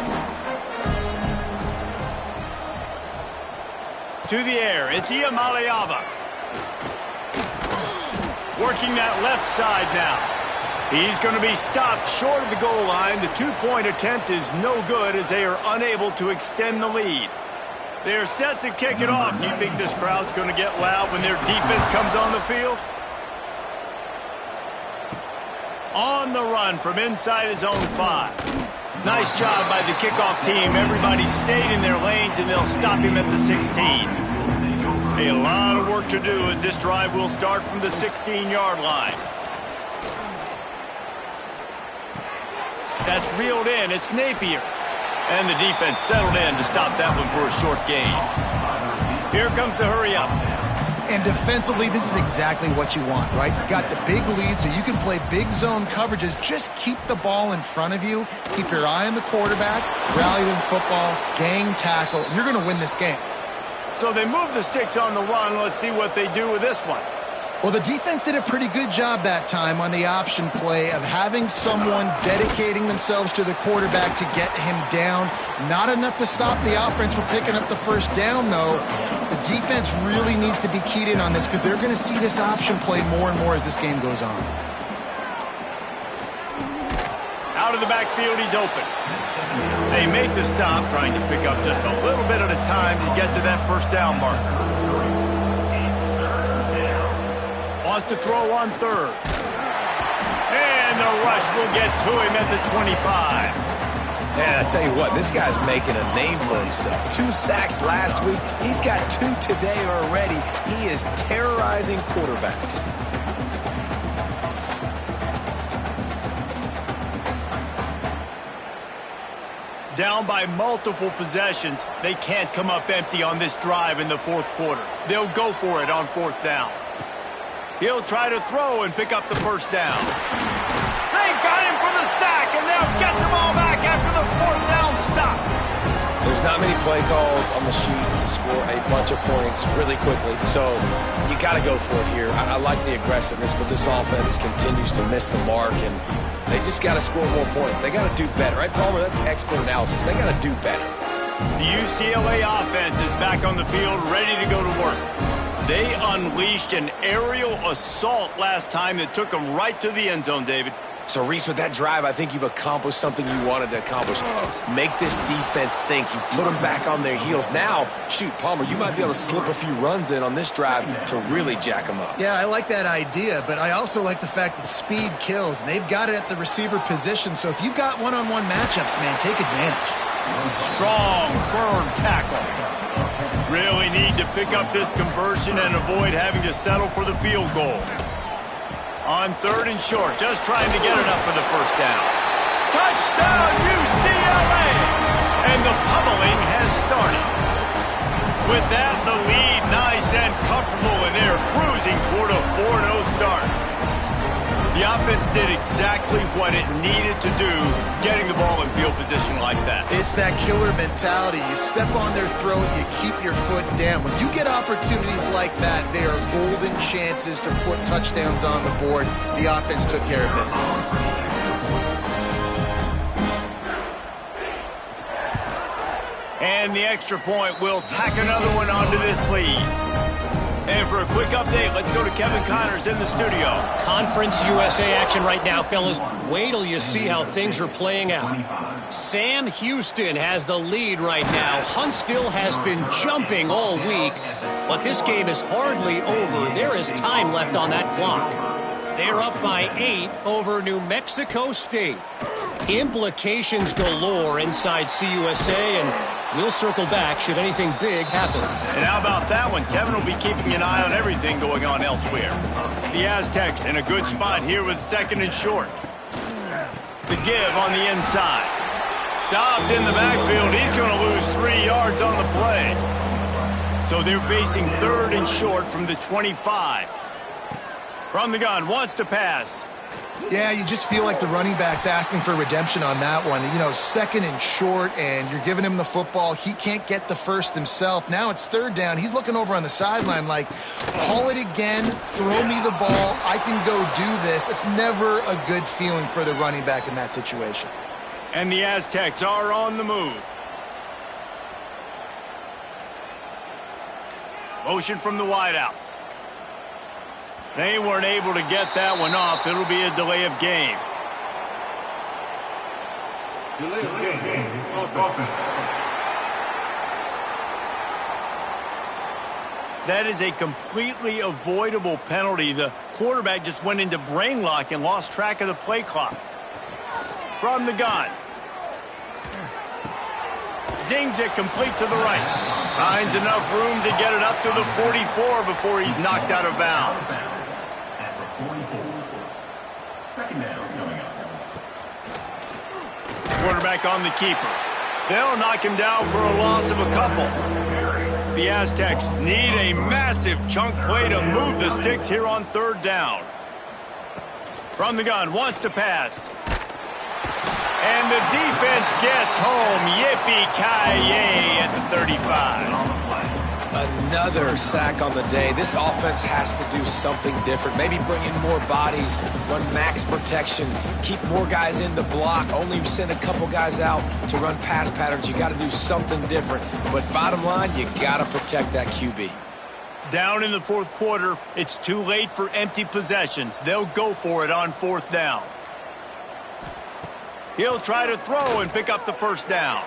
To the air, it's Iamaleava. Working that left side now. He's going to be stopped short of the goal line. The 2-point attempt is no good as they are unable to extend the lead. They're set to kick it off. You think this crowd's going to get loud when their defense comes on the field? On the run from inside his own 5. Nice job by the kickoff team. Everybody stayed in their lanes, and they'll stop him at the 16. A lot of work to do as this drive will start from the 16-yard line. That's reeled in. It's Napier. And the defense settled in to stop that one for a short gain. Here comes the hurry up. And defensively, this is exactly what you want, right? You got the big lead, so you can play big zone coverages. Just keep the ball in front of you. Keep your eye on the quarterback. Rally to the football. Gang tackle. And you're going to win this game. So they move the sticks on the run. Let's see what they do with this one. Well, the defense did a pretty good job that time on the option play of having someone dedicating themselves to the quarterback to get him down. Not enough to stop the offense from picking up the 1st down, though. The defense really needs to be keyed in on this because they're going to see this option play more and more as this game goes on. Out of the backfield, he's open. They make the stop, trying to pick up just a little bit at a time to get to that 1st down marker. Wants to throw on 3rd. And the rush will get to him at the 25. Man, I tell you what, this guy's making a name for himself. 2 sacks last week. He's got 2 today already. He is terrorizing quarterbacks. Down by multiple possessions, they can't come up empty on this drive in the 4th quarter. They'll go for it on 4th down. He'll try to throw and pick up the 1st down. They got him for the sack, and they'll get the ball back after the 4th down stop. There's not many play calls on the sheet to score a bunch of points really quickly, so you got to go for it here. I like the aggressiveness, but this offense continues to miss the mark, and they just got to score more points. They got to do better, right, Palmer? That's expert analysis. They got to do better. The UCLA offense is back on the field, ready to go to work. They unleashed an aerial assault last time that took them right to the end zone, David. So, Reese, with that drive, I think you've accomplished something you wanted to accomplish. Make this defense think. You've put them back on their heels. Now, shoot, Palmer, you might be able to slip a few runs in on this drive to really jack them up. Yeah, I like that idea, but I also like the fact that speed kills, and they've got it at the receiver position. So if you've got one-on-one matchups, man, take advantage. Strong, firm tackle. Really need to pick up this conversion and avoid having to settle for the field goal. On 3rd and short, just trying to get it up for the 1st down. Touchdown, UCLA! And the pummeling has started. With that, the lead nice and comfortable, and they're cruising toward a 4-0 start. The offense did exactly what it needed to do, getting the ball in field position passing like that. It's that killer mentality. You step on their throat, you keep your foot down. When you get opportunities like that, they are golden chances to put touchdowns on the board. The offense took care of business. And the extra point will tack another one onto this lead. And for a quick update, let's go to Kevin Connors in the studio. Conference USA action right now, fellas. Wait till you see how things are playing out. Sam Houston has the lead right now. Huntsville has been jumping all week, but this game is hardly over. There is time left on that clock. They're up by 8 over New Mexico State. Implications galore inside CUSA, and we'll circle back should anything big happen. And how about that one? Kevin will be keeping an eye on everything going on elsewhere. The Aztecs in a good spot here with 2nd and short. The give on the inside. Stopped in the backfield. He's going to lose 3 yards on the play. So they're facing 3rd and short from the 25. From the gun, wants to pass. Yeah, you just feel like the running back's asking for redemption on that one. You know, 2nd and short, and you're giving him the football. He can't get the first himself. Now it's 3rd down. He's looking over on the sideline like, haul it again, throw me the ball. I can go do this. It's never a good feeling for the running back in that situation. And the Aztecs are on the move. Motion from the wideout. They weren't able to get that one off. It'll be a delay of game. Delay of game. Offense. That is a completely avoidable penalty. The quarterback just went into brain lock and lost track of the play clock. From the gun. Zings it complete to the right. Finds enough room to get it up to the 44 before he's knocked out of bounds. Second down coming up. Quarterback on the keeper. They'll knock him down for a loss of a couple. The Aztecs need a massive chunk play to move the sticks here on 3rd down. From the gun, wants to pass. And the defense gets home. Yippee-ki-yay at the 35. Another sack on the day. This offense has to do something different. Maybe bring in more bodies, run max protection, keep more guys in the block, only send a couple guys out to run pass patterns. You got to do something different. But bottom line, you got to protect that QB. Down in the 4th quarter, it's too late for empty possessions. They'll go for it on 4th down. He'll try to throw and pick up the 1st down.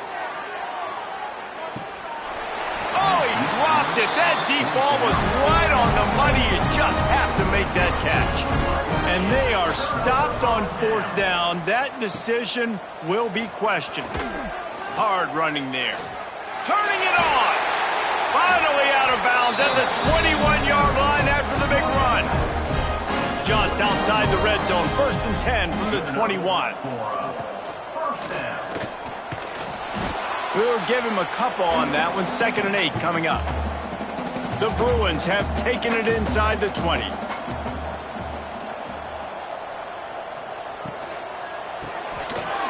Oh, he dropped it. That deep ball was right on the money. You just have to make that catch. And they are stopped on 4th down. That decision will be questioned. Hard running there. Turning it on. Finally out of bounds at the 21-yard line after the big run. Just outside the red zone. 1st and 10 from the 21. We'll give him a couple on that one. 2nd and 8 coming up. The Bruins have taken it inside the 20.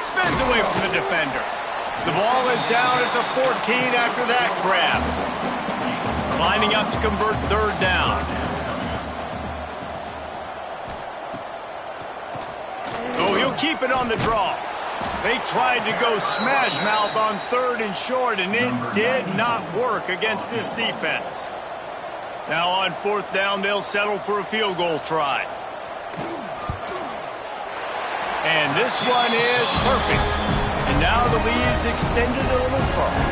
Spins away from the defender. The ball is down at the 14 after that grab. Lining up to convert 3rd down. Oh, he'll keep it on the draw. They tried to go smash mouth on 3rd and short, and it did not work against this defense. Now on 4th down, they'll settle for a field goal try. And this one is perfect. And now the lead is extended a little further.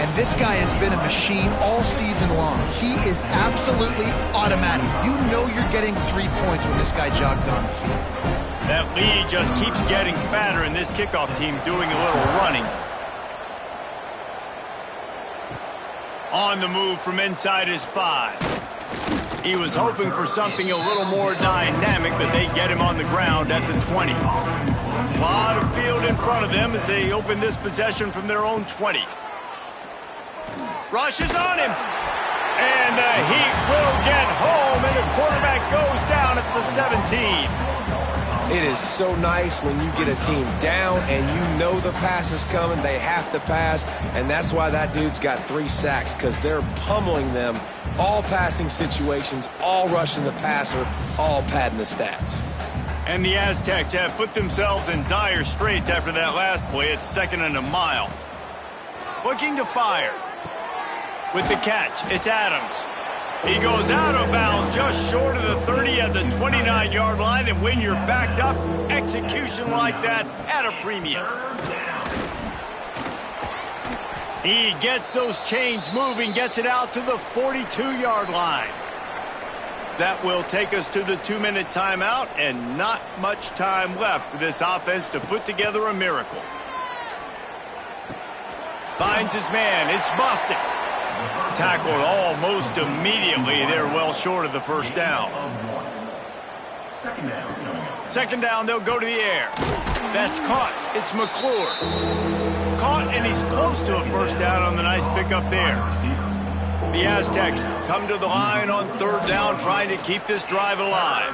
And this guy has been a machine all season long. He is absolutely automatic. You know you're getting 3 points when this guy jogs on the field. That lead just keeps getting fatter, and this kickoff team doing a little running. On the move from inside his 5. He was hoping for something a little more dynamic, but they get him on the ground at the 20. A lot of field in front of them as they open this possession from their own 20. Rushes on him. And the Heat will get home, and the quarterback goes down at the 17. It is so nice when you get a team down and you know the pass is coming. They have to pass, and that's why that dude's got 3 sacks, because they're pummeling them. All passing situations, all rushing the passer, all padding the stats. And the Aztecs have put themselves in dire straits after that last play. It's 2nd and a mile. Looking to fire. With the catch, it's Adams. He goes out of bounds just short of the 30 at the 29-yard line, and when you're backed up, execution like that at a premium. He gets those chains moving, gets it out to the 42-yard line. That will take us to the 2-minute timeout, and not much time left for this offense to put together a miracle. Finds his man. It's busted. Tackled almost immediately. They're well short of the first down. 2nd down, they'll go to the air. That's caught. It's McClure. Caught, and he's close to a first down on the nice pickup there. The Aztecs come to the line on 3rd down, trying to keep this drive alive.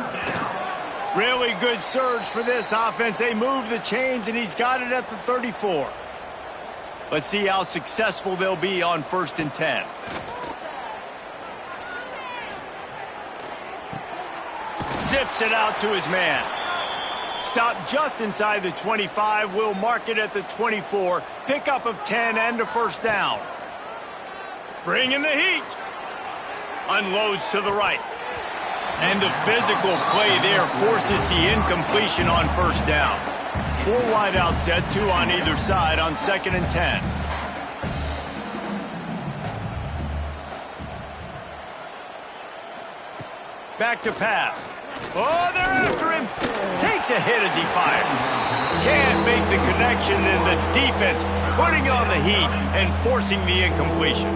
Really good surge for this offense. They move the chains, and he's got it at the 34. Let's see how successful they'll be on 1st and 10. Zips it out to his man. Stop just inside the 25. We'll mark it at the 24. Pickup of 10 and a first down. Bring in the heat. Unloads to the right. And the physical play there forces the incompletion on first down. 4 wide out set, 2 on either side on 2nd and 10. Back to pass. Oh, they're after him. Takes a hit as he fires. Can't make the connection, and the defense putting on the heat and forcing the incompletion.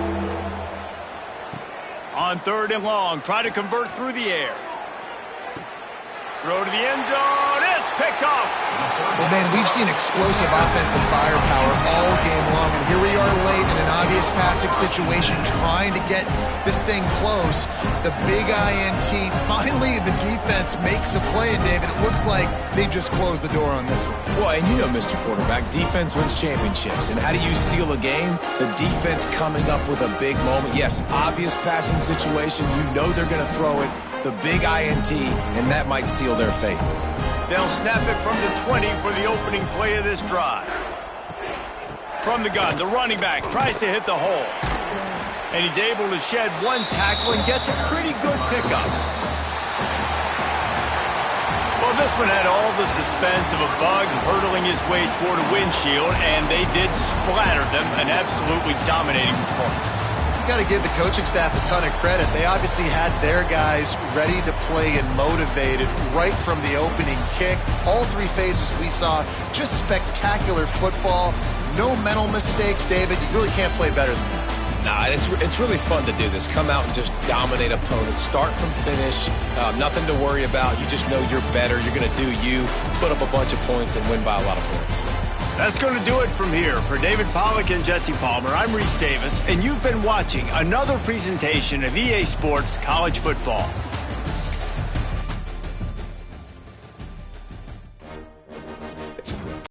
On 3rd and long, try to convert through the air. Throw to the end zone. It's picked off. Well, man, we've seen explosive offensive firepower all game long, and here we are late in an obvious passing situation trying to get this thing close. The big INT. Finally, the defense makes a play, and David, it looks like they just closed the door on this one. Well, and you know, Mr. Quarterback, defense wins championships. And how do you seal a game? The defense coming up with a big moment. Yes, obvious passing situation. You know they're going to throw it. The big INT, and that might seal their fate. They'll snap it from the 20 for the opening play of this drive. From the gun, the running back tries to hit the hole. And he's able to shed 1 tackle and gets a pretty good pickup. Well, this one had all the suspense of a bug hurtling his way toward a windshield, and they did splatter them, an absolutely dominating performance. Got to give the coaching staff a ton of credit. They obviously had their guys ready to play and motivated right from the opening kick. All 3 phases we saw, just spectacular football. No mental mistakes, David. You really can't play better than that. Nah, it's really fun to do this. Come out and just dominate opponents. Start from finish. Nothing to worry about. You just know you're better. You're going to do you, put up a bunch of points, and win by a lot of points. That's going to do it from here. For David Pollack and Jesse Palmer, I'm Reese Davis, and you've been watching another presentation of EA Sports College Football.